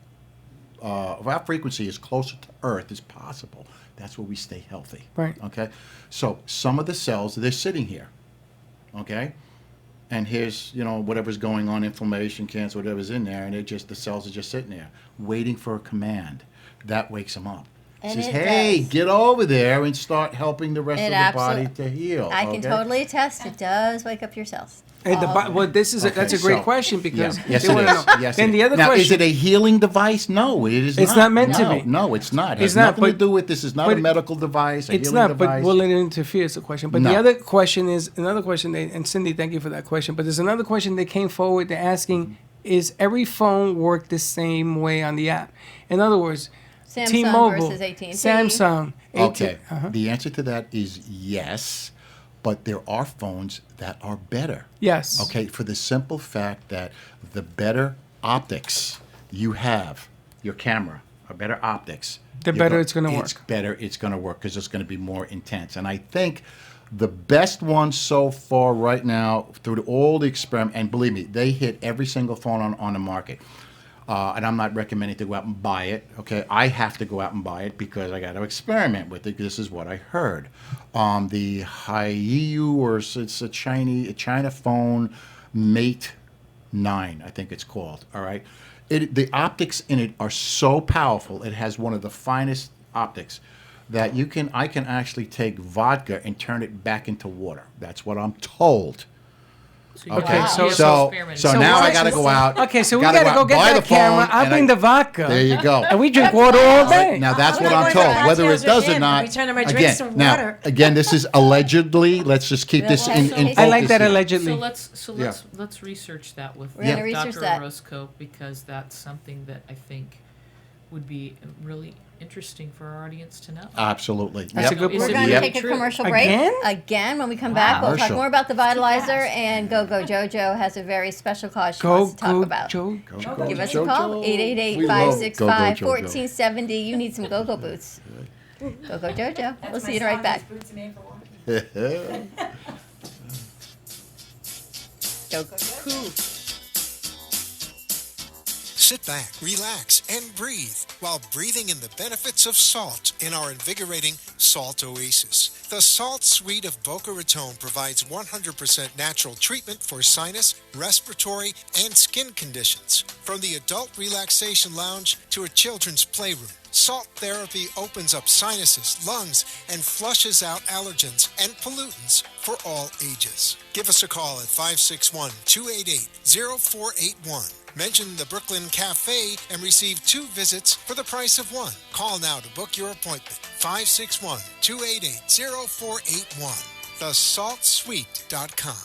if our frequency is closer to Earth as possible, that's where we stay healthy. Right. Okay. So some of the cells, they're sitting here. Okay. And here's whatever's going on, inflammation, cancer, whatever's in there, and the cells are just sitting there waiting for a command. That wakes them up. And says, it hey, does. get over there and start helping the rest It of the body to heal. I can okay? totally attest. It does wake up your cells. Well, this is that's a great question because yes, they it want to is. know. Yes, Then it the is. other now, question is it a healing device? No, it is not. It's not meant to be. No, it's not. It It's has not, nothing to but- do with this. It's not a medical device, a It's healing not, device. but will it interfere? Is the question. But No. the other question is another question. And Cindy, thank you for that question. But there's another question they came forward. They're asking: is every phone work the same way on the app? In other words, Samsung T-Mobile, versus AT&T. Samsung. Okay. Uh-huh. The answer to that is yes, but there are phones that are better. Yes. Okay, for the simple fact that the better optics you have, your camera, or better optics, The better it's gonna work. It's better it's going to work because it's going to be more intense. And I think the best one so far right now, through all the experiment, and believe me, they hit every single phone on the market. And I'm not recommending to go out and buy it. Okay, I have to go out and buy it because I got to experiment with it. This is what I heard. The Haiyu, or it's a China phone, Mate 9, I think it's called. All right, the optics in it are so powerful. It has one of the finest optics that I can actually take vodka and turn it back into water. That's what I'm told. Okay, so so now what- I gotta go out. Okay, so we gotta go get buy that the phone, camera. I'll and bring the vodka. There you go. And we drink water all day. Now that's I'm what gonna I'm go to told. the Whether it cocktails does with or him. not. We turn on my again, drinks some now water. again, this is allegedly. Let's just keep this in I I focus like that here. allegedly. Let's research that with We're gonna research Dr. that. Orozco, because that's something that I think would be really interesting for our audience to know. Absolutely. That's a good We're point. going to Yep. take a True. commercial break. Again? When we come back, we'll talk Commercial. more about the Vitalizer, and Go Go Jojo has a very special cause she Go, wants to talk go, about. Joe. Give us a Jojo. call, We love Go Go Jojo. 888-565-1470. You need some Go Go boots. Go Go Jojo. We'll see you right back. Go Go Jojo. Sit back, relax, and breathe while breathing in the benefits of salt in our invigorating Salt Oasis. The Salt Suite of Boca Raton provides 100% natural treatment for sinus, respiratory, and skin conditions. From the adult relaxation lounge to a children's playroom, salt therapy opens up sinuses, lungs, and flushes out allergens and pollutants for all ages. Give us a call at 561-288-0481. Mention the Brooklyn Cafe and receive 2 visits for the price of 1. Call now to book your appointment. 561-288-0481. TheSaltSuite.com.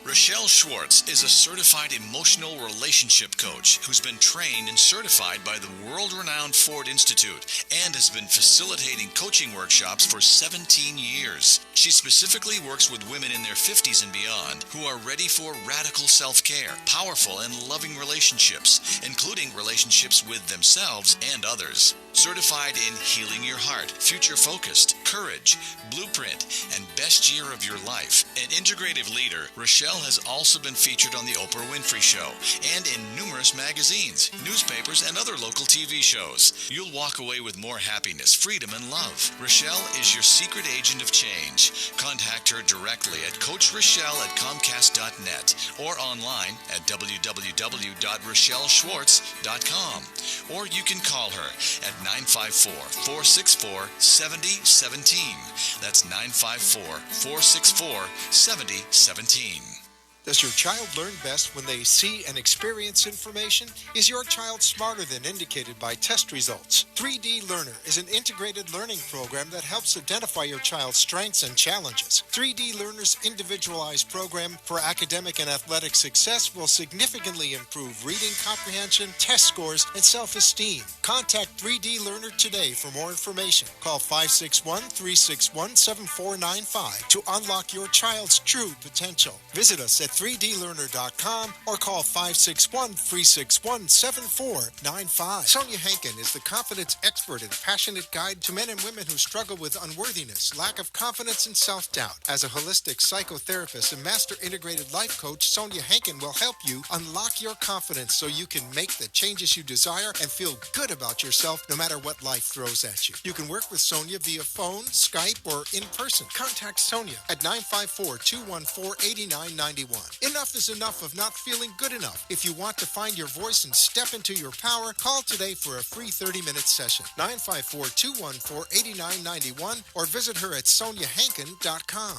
Rochelle Schwartz is a certified emotional relationship coach who's been trained and certified by the world-renowned Ford Institute and has been facilitating coaching workshops for 17 years. She specifically works with women in their 50s and beyond who are ready for radical self-care, powerful and loving relationships, including relationships with themselves and others. Certified in Healing Your Heart, Future Focused, Courage, Blueprint, and Best Year of Your Life. An integrative leader, Rochelle has also been featured on The Oprah Winfrey Show and in numerous magazines, newspapers, and other local TV shows. You'll walk away with more happiness, freedom, and love. Rochelle is your secret agent of change. Contact her directly at CoachRochelle@Comcast.net or online at www.RochelleSchwartz.com. Or you can call her at 954-464-7017. That's 954-464-7017. Does your child learn best when they see and experience information? Is your child smarter than indicated by test results? 3D Learner is an integrated learning program that helps identify your child's strengths and challenges. 3D Learner's individualized program for academic and athletic success will significantly improve reading comprehension, test scores, and self-esteem. Contact 3D Learner today for more information. Call 561-361-7495 to unlock your child's true potential. Visit us at 3dlearner.com or call 561-361-7495. Sonia Hankin is the confidence expert and passionate guide to men and women who struggle with unworthiness, lack of confidence, and self-doubt. As a holistic psychotherapist and master integrated life coach, Sonia Hankin will help you unlock your confidence so you can make the changes you desire and feel good about yourself no matter what life throws at you. You can work with Sonia via phone, Skype, or in person. Contact Sonia at 954-214-8991. Enough is enough of not feeling good enough. If you want to find your voice and step into your power, call today for a free 30-minute session. 954-214-8991 or visit her at soniahankin.com.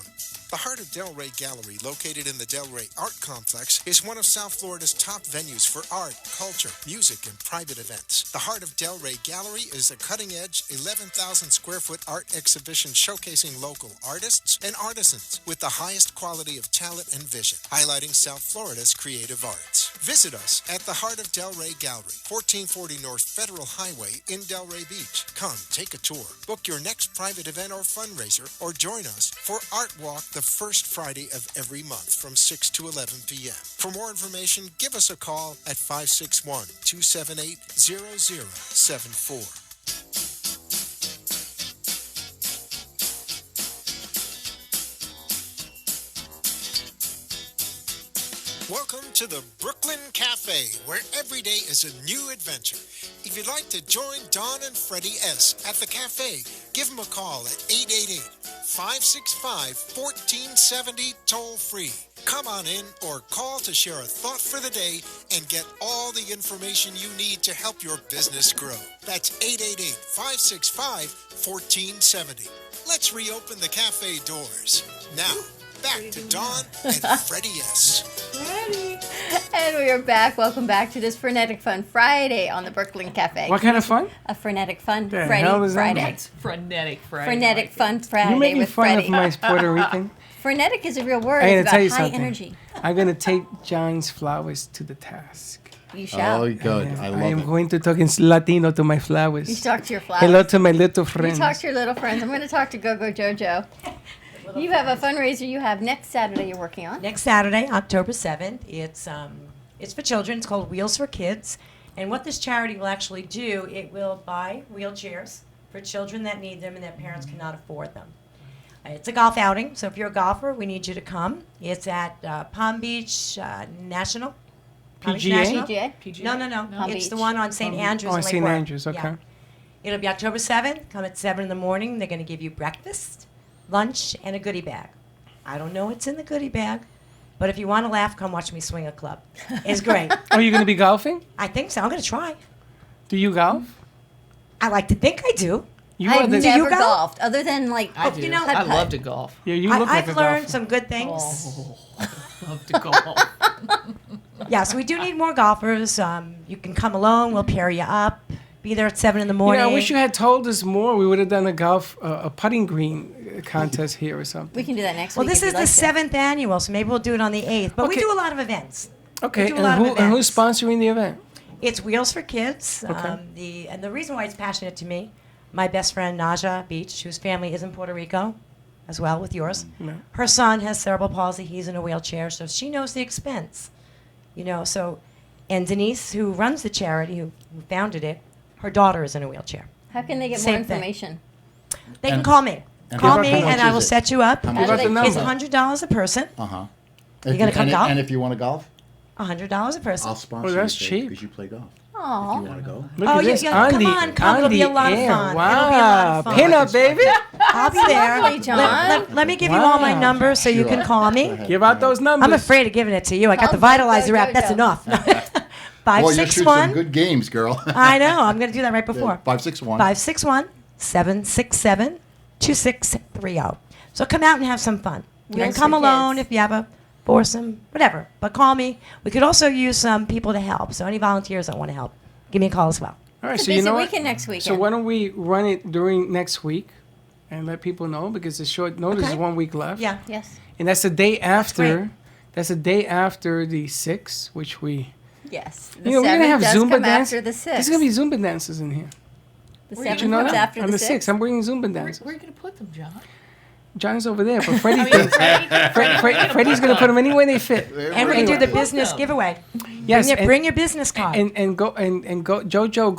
The Heart of Delray Gallery, located in the Delray Art Complex, is one of South Florida's top venues for art, culture, music, and private events. The Heart of Delray Gallery is a cutting-edge, 11,000-square-foot art exhibition showcasing local artists and artisans with the highest quality of talent and vision, highlighting South Florida's creative arts. Visit us at the Heart of Delray Gallery, 1440 North Federal Highway in Delray Beach. Come, take a tour, book your next private event or fundraiser, or join us for Art Walk the first Friday of every month from 6 to 11 p.m. For more information, give us a call at 561-278-0074. Welcome to the Brooklyn Cafe, where every day is a new adventure. If you'd like to join Dawn and Freddy S. at the cafe, give them a call at 888-565-1470 toll-free. Come on in or call to share a thought for the day and get all the information you need to help your business grow. That's 888-565-1470. Let's reopen the cafe doors. Now, back to Dawn and Freddy S. Ready. And we are back. Welcome back to this Frenetic Fun Friday on the Brooklyn Cafe. What kind of fun? A Frenetic Fun The Friday. hell is that? Friday. It's frenetic Friday. Frenetic Fun Friday You making with fun Freddy. of my Puerto Rican? Frenetic is a real word. I It's gotta tell you about high something. energy. I'm gonna take John's flowers to the task. You shall. Oh, good. I love am it. going to talk in Latino to my flowers. You talk to your flowers. Hello to my little You friends. talk to your little friends. I'm going to talk to Go-Go Jojo. You have a fundraiser you have next Saturday you're working on. Next Saturday, October 7th, it's for children. It's called Wheels for Kids. And what this charity will actually do, it will buy wheelchairs for children that need them and their parents cannot afford them. It's a golf outing, so if you're a golfer, we need you to come. It's at Palm Beach National. Palm Beach PGA? National? PGA? No. Palm It's Beach. the one on St. Andrews. Oh, in Lake St. Worth. Andrews, okay. Yeah. It'll be October 7th. Come at 7 in the morning. They're going to give you breakfast, lunch, and a goodie bag. I don't know what's in the goodie bag, but if you want to laugh, come watch me swing a club. It's great. Are you going to be golfing? I think so. I'm going to try. Do you golf? I like to think I do. You I've are the, never you golf? golfed, other than like I do. you know- I love to golf. yeah, you look like I've a learned golfer. some good things. Oh, love to golf. Yes, we do need more golfers. You can come alone. We'll pair you up. Be there at 7 in the morning. I wish you had told us more. We would have done a golf, a putting green contest here or something. We can do that next Well, week. this if is you'd the like to. 7th annual, so maybe we'll do it on the 8th. But we Okay. do a lot of events. Okay, do a lot of and who's events. sponsoring the event? It's Wheels for Kids. Okay. And the reason why it's passionate to me, my best friend Naja Beach, whose family is in Puerto Rico, as well with yours. No. Her son has cerebral palsy. He's in a wheelchair, so she knows the expense. So, and Denise, who runs the charity, who founded it, her daughter is in a wheelchair. How can they get Same more thing. information? They can And- call me. and Call how me, much and I is will it? set you up. How Give out the number. It's $100 a person. Uh-huh. You gonna come golf? And if you want to golf, $100 a person. I'll sponsor Oh, that's you cheap. because you play golf. If Aw. you want to go. Look Oh, at yeah, this. yeah, on come the, on, come. It'll be a lot of air. fun. Wow. It'll be a lot of fun. Pin up, baby. I'll be there. lovely, John. Let me give you all my Wow. numbers so you Sure. can call me. Give out those numbers. I'm afraid of giving it to you. I got the Go, go, Vitalizer go, app. That's go. enough. Well, you shoot some 561. good games, girl. I know. I'm going to do that right before. 561. 561 767 2630. So come out and have some fun. You can Wheels come for alone Kids. if you have a foursome, whatever. But call me. We could also use some people to help. So any volunteers that want to help, give me a call as well. All right, It's a so you busy know what? weekend next weekend. So why don't we run it during next week and let people know because it's short notice Okay. is 1 week left. Yeah. Yes. And that's the day after. great. That's the day after the 6th, which we. Yes. The You know, we're gonna 7th have does Zumba come dance. after the 6th. There's gonna be Zumba dances in here. The Where you 7th Did you know comes that? after On the 6th. 6th, I'm bringing Zumba Where, dances. where are you going to put them, John? John's over there, but Freddie's gonna put them anywhere they fit. And we're going to do the business Welcome. giveaway. Yes, Bring your business card. and go Jojo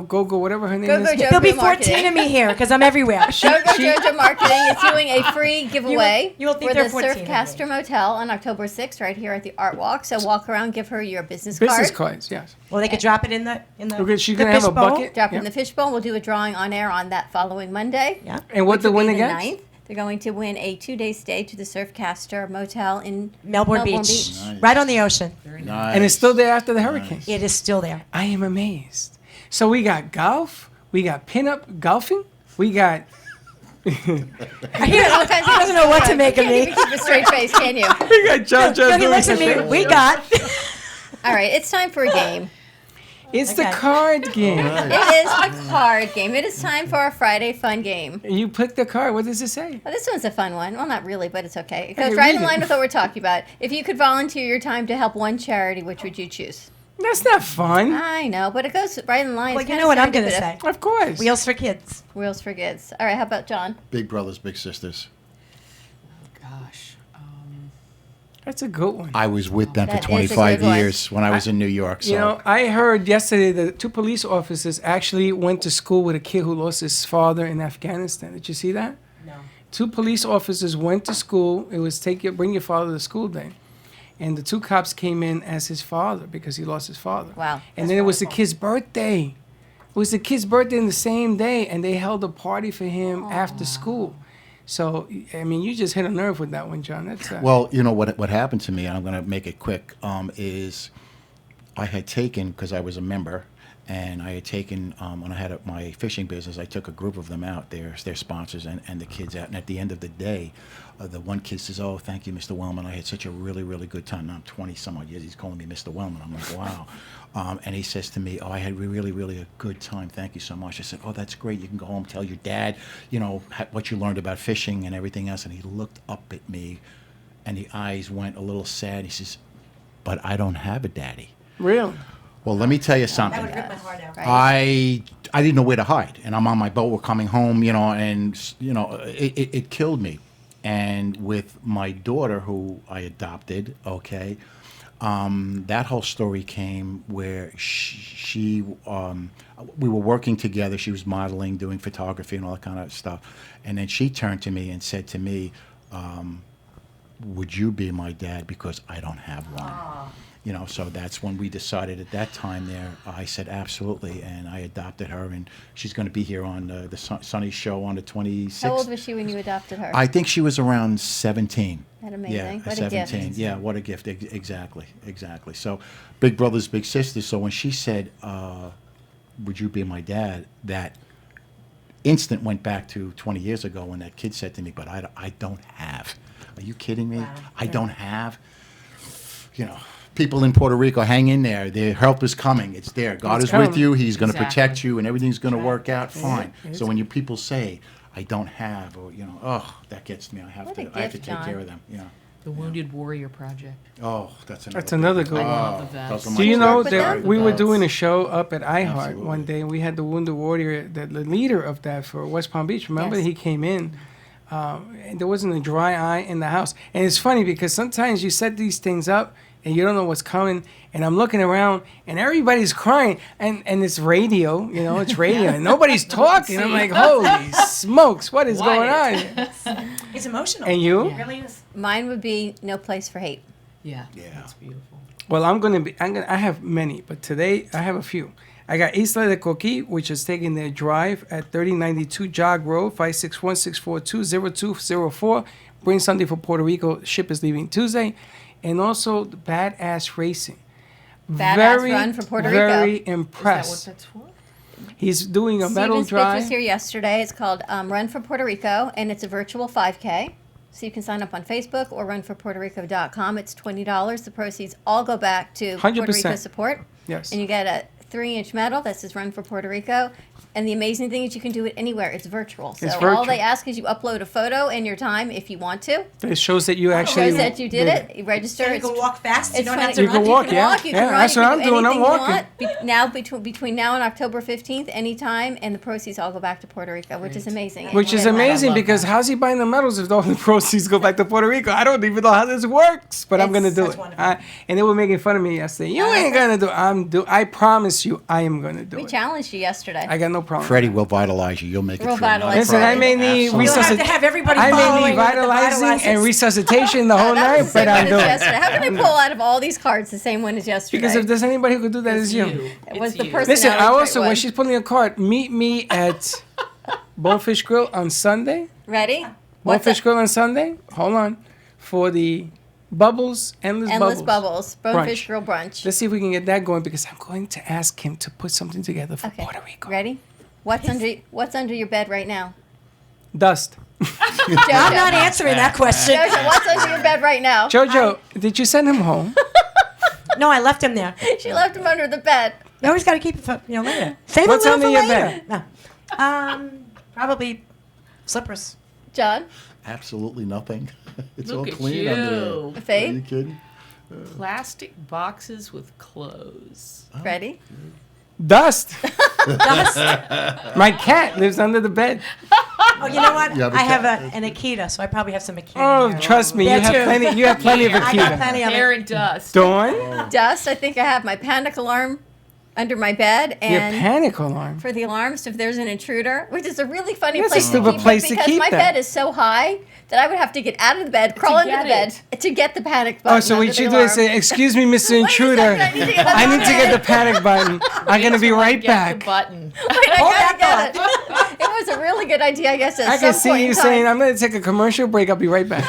Go whatever her name Go, is. Jojo. There'll be Marketing. 14 of me here because I'm everywhere. Jojo Jojo Marketing is doing a free giveaway you will think for there the are 14 of me. Surfcaster Motel on October 6th right here at the Art Walk. So walk around, give her your business Business card. cards, yes. Well, they could drop it in the Okay, she's the gonna have a fishbowl. bucket. Drop it Yeah. in the fishbowl. We'll do a drawing on air on that following Monday. Yeah. And what which the will be winner the gets? 9th. They're going to win a 2-day stay to the Surfcaster Motel in Melbourne Beach. Nice. Right on the ocean. Nice. And it's still there after the hurricane. It is still there. I am amazed. So we got golf, we got pinup golfing, we got He doesn't know what to make of me. You can't even keep a straight face, can you? we got John No, he looks at me. We got. All right, it's time for a game. It's the Okay. card game. It is a card game. It is time for our Friday fun game. You pick the card. What does it say? Well, this one's a fun one. Well, not really, but it's okay. It Okay, goes right read in it. line with what we're talking about. If you could volunteer your time to help one charity, which would you choose? That's not fun. I know, but it goes right in line. Well, It's you kinda know what I'm going to serendipitous. say. Of course. Wheels for Kids. Wheels for Kids. All right, how about John? Big brothers, big sisters. Gosh. That's a good one. I was with them That for is a 25 good one. years when I was in New York. So You know, I heard yesterday that 2 police officers actually went to school with a kid who lost his father in Afghanistan. Did you see that? No. 2 police officers went to school. It was bring your father to school day. And the 2 cops came in as his father because he lost his father. Wow. And then it was the kid's birthday. It was the kid's birthday in the same day, and they held a party for him after school. So, I mean, you just hit a nerve with that one, John. That's Well, you know what happened to me, and I'm going to make it quick, is I had taken, because I was a member, and I had taken, when I had my fishing business, I took a group of them out, their sponsors and the kids out. And at the end of the day, the one kid says, "Oh, thank you, Mr. Wellman. I had such a really, really good time." Now I'm 20-some-odd years. He's calling me Mr. Wellman. I'm like, wow. And he says to me, "Oh, I had really, really a good time. Thank you so much." I said, "Oh, that's great. You can go home, tell your dad, you know, what you learned about fishing and everything else." And he looked up at me, and the eyes went a little sad. He says, "But I don't have a daddy." real. Well, let me tell you That something. would rip my heart out. Right. I didn't know where to hide, and I'm on my boat. We're coming home, you know, and you know, it killed me. And with my daughter, who I adopted, okay, that whole story came where she we were working together. She was modeling, doing photography, and all that kind of stuff. And then she turned to me and said to me, "Would you be my dad? Because I don't have one." You know, so that's when we decided at that time there, I said absolutely, and I adopted her, and she's going to be here on the Sunny Show on the 26th. How old was she when you adopted her? I think she was around 17. That's amazing. Yeah, What a gift. 17. Yeah, what a gift. Exactly. So, big brothers, big sisters. So when she said, "Would you be my dad?" that instant went back to 20 years ago when that kid said to me, "But I don't have." Are you kidding me? Wow. I don't have. You know, people in Puerto Rico, hang in there. Their help is coming. It's there. God It's is with coming. you. He's going to Exactly. protect you, and everything's going to work out fine. So when you people say, I don't have, or that gets me. I have What to a take gift, care John. of them. The Wounded Warrior Project. Oh, that's That's another good one. love the vets. those are my Do you two know Work with that them? we were Vets. doing a show up at iHeart Absolutely. one day, and we had the Wounded Warrior, the leader of that for West Palm Beach. Remember, Yes. he came in, and there wasn't a dry eye in the house. And it's funny because sometimes you set these things up, and you don't know what's coming. And I'm looking around, and everybody's crying, and it's radio, it's radio, and nobody's talking. I'm like, holy smokes, what is going on here? It's emotional. And you? It really is. Mine would be No Place for Hate. Yeah. Yeah. That's beautiful. Well, I have many, but today I have a few. I got Isla de Coqui, which is taking their drive at 3092 Jog Road, 561-642-0204. Bring something for Puerto Rico. Ship is leaving Tuesday. And also the Badass Racing. Badass Run for Puerto Rico. Very Is that impressed. what that's for? He's doing a medal Steven's pitch was drive. here yesterday. It's called Run for Puerto Rico, and it's a virtual 5K. So you can sign up on Facebook or runforpuertorico.com. It's $20. The proceeds all go back to Puerto 100%. Rico support. Yes. And you get a 3-inch medal that says Run for Puerto Rico. And the amazing thing is you can do it anywhere. It's virtual. So It's all virtual. they ask is you upload a photo and your time if you want to. It shows that you actually Shows that you did it. You register. So you can walk fast. You It's don't have to funny. You can run. walk, You can yeah. walk, you can Yeah, run, that's you what can I'm do doing. I'm anything you walking. want. Now between now and October 15th, anytime, and the proceeds all go back to Puerto Rico, which is amazing. Which is And amazing love because that. how's he buying the medals if all the proceeds go back to Puerto Rico? I don't even know how this works, but I'm gonna do That's it. wonderful. And they were making fun of me yesterday. You ain't gonna do it. I promise you, I am gonna do we it. challenged you yesterday. I got no problem. Freddie will vitalize you. You'll make it We'll through. Not a vitalize Listen, I problem. may need Absolutely. You'll have to have everybody I may following need you with the vitalizing and vitalizers. resuscitation the whole That night, was the but same I'm one as doing it. yesterday. How can I pull out of all these cards the same one as yesterday? Because if there's anybody who could do that, It's it's you. It was It's the you. person- Listen, I Personality also, trait when one. she's putting a card, meet me at Bonefish Grill on Sunday. Ready? What's Bonefish up? Grill on Sunday. Hold on. For the Endless Endless Bubbles. Bubbles. Bonefish Brunch. Grill Brunch. Let's see if we can get that going because I'm going to ask him to put something together for Okay. Puerto Rico. Ready? What's under your bed right now? Dust. Jojo. I'm not answering that question. Jojo, what's under your bed right now? Jojo, did you send him home? No, I left him there. She left him under the bed. You always got to keep it for, later. Save What's a little under for your later. No. Probably slippers. John? Absolutely nothing. It's Look all at clean you. under there. Are you Faith? kidding? Plastic boxes with clothes. Ready? Dust. Dust. My cat lives under the bed. Oh, you know what? You have a I have cat. an Akita, so I probably have some Akita. Oh, in here. trust me, you That's have true. plenty. You have plenty of I got Akita. plenty of Hair it. and dust. Dawn, Dust. I think I have my panic alarm under my bed. your And panic alarm. for the alarms if there's an intruder, which is a really funny That's a place to stupid keep place it to because keep my that. bed is so high that I would have to get out of the bed, crawl under get the bed to get the panic button. Oh, so under what the you do is alarm. say, "Excuse me, Mr. Wait a second, Intruder, I need to get I need to get the the panic button. I'm gonna be right Get back." the button. Wait, I Hold gotta that get it. It was a really good idea, I guess. At I some can see point you in time. saying, "I'm gonna take a commercial break. I'll be right back."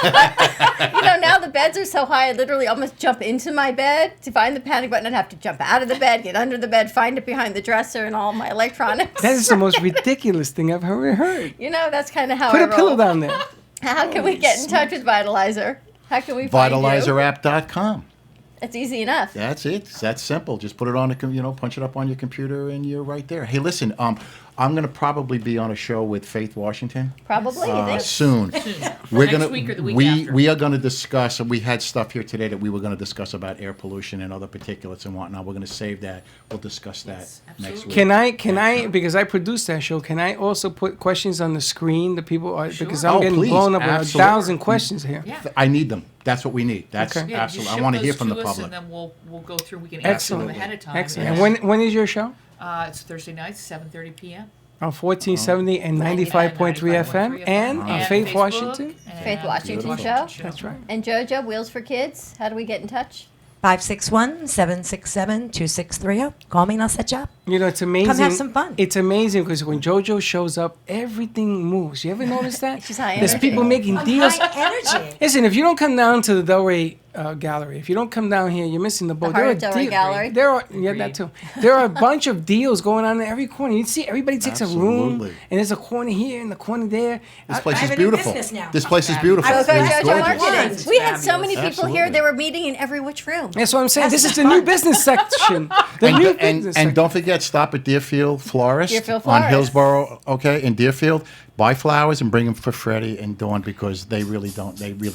Now the beds are so high, I literally almost jump into my bed to find the panic button. I'd have to jump out of the bed, get under the bed, find it behind the dresser and all my electronics. That is the most ridiculous thing I've ever heard. That's kind of how Put I a pillow roll. down there. How can we get in touch with Vitalizer? How can we find you? Vitalizerapp.com. It's easy enough. That's it. It's that simple. Just put it on punch it up on your computer, and you're right there. Hey, listen, I'm going to probably be on a show with Faith Washington Probably, you think? soon. Next week or the week after. We are going to discuss, and we had stuff here today that we were going to discuss about air pollution and other particulates and whatnot. We're going to save that. We'll discuss that Yes, next week. Can I, because I produced that show, can I also put questions on the screen? The people are, because I'm Oh, getting please, blown up with absolutely. 1,000 questions here. Yeah. I need them. That's what we need. That's Okay. Yeah, just absolutely. I ship want to hear those from the to us, public. And then we'll go through. We can answer them Excellent. ahead of time. Excellent. And when is your show? It's Thursday nights, 7:30 p.m. On 1470 and 95.3 FM and on Faith Facebook Washington. and Faith Washington Beautiful. Show. That's right. And JoJo, Wheels for Kids. How do we get in touch? 561-767-2630. Call me and I'll set you up. You know, it's amazing. Come have some fun. It's amazing because when JoJo shows up, everything moves. You ever notice that? She's high There's energy. people making deals. High energy. Listen, if you don't come down to the Delray Gallery, if you don't come down here, you're missing the boat. Heart of Delray Gallery. There are that too. There are a bunch of deals going on in every corner. You see, everybody takes a room, Absolutely. and there's a corner here and a corner there. This place I is have a new beautiful. business now. This place is beautiful. I was Go going It's to JoJo gorgeous. Marketing. It's We had so many fabulous. people here. Absolutely. They were meeting in every which room. That's what I'm saying. This is the new business section. The And, new and, business section. and don't forget, stop at Deerfield Florist Deerfield on Florist. Hillsborough, okay, in Deerfield. buy flowers and bring them for Freddie and Dawn because they really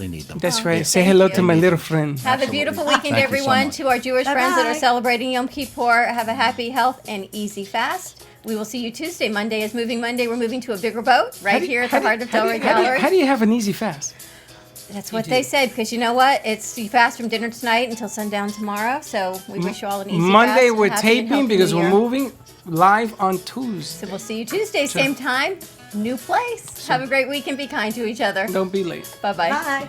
need them. That's right. yeah. Say Thank hello you. to my little friend. Have a beautiful weekend, Thank you so everyone. much. To our Jewish friends that are Bye-bye. celebrating Yom Kippur, have a happy, health, and easy fast. We will see you Tuesday. Monday is Moving Monday. We're moving to a bigger boat right here at the heart of Delray Gallery. How do you have an easy fast? That's what they said, because you know what? It's you fast from dinner tonight until sundown tomorrow. So we wish you all an easy Monday fast and we're happy and taping healthy because New we're Year. moving live on Tuesday. So we'll see you Tuesday, same time, new place. Have a great week and be kind to each other. Don't be late. Bye-bye. Bye.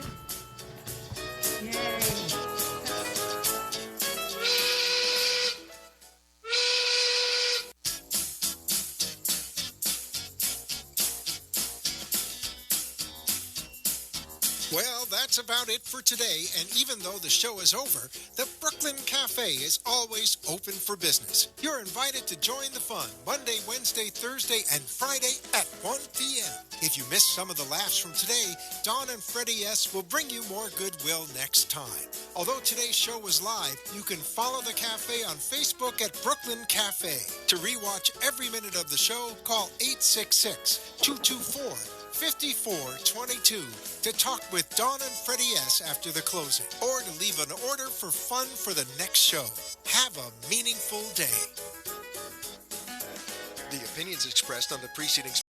Well, that's about it for today, and even though the show is over, the Brooklyn Cafe is always open for business. You're invited to join the fun Monday, Wednesday, Thursday, and Friday at 1 p.m. If you missed some of the laughs from today, Dawn and Freddie S. will bring you more goodwill next time. Although today's show was live, you can follow the cafe on Facebook at Brooklyn Cafe. To rewatch every minute of the show, call 866-224-5422 to talk with Dawn and Freddie S. after the closing, or to leave an order for fun for the next show. Have a meaningful day. The opinions expressed on the preceding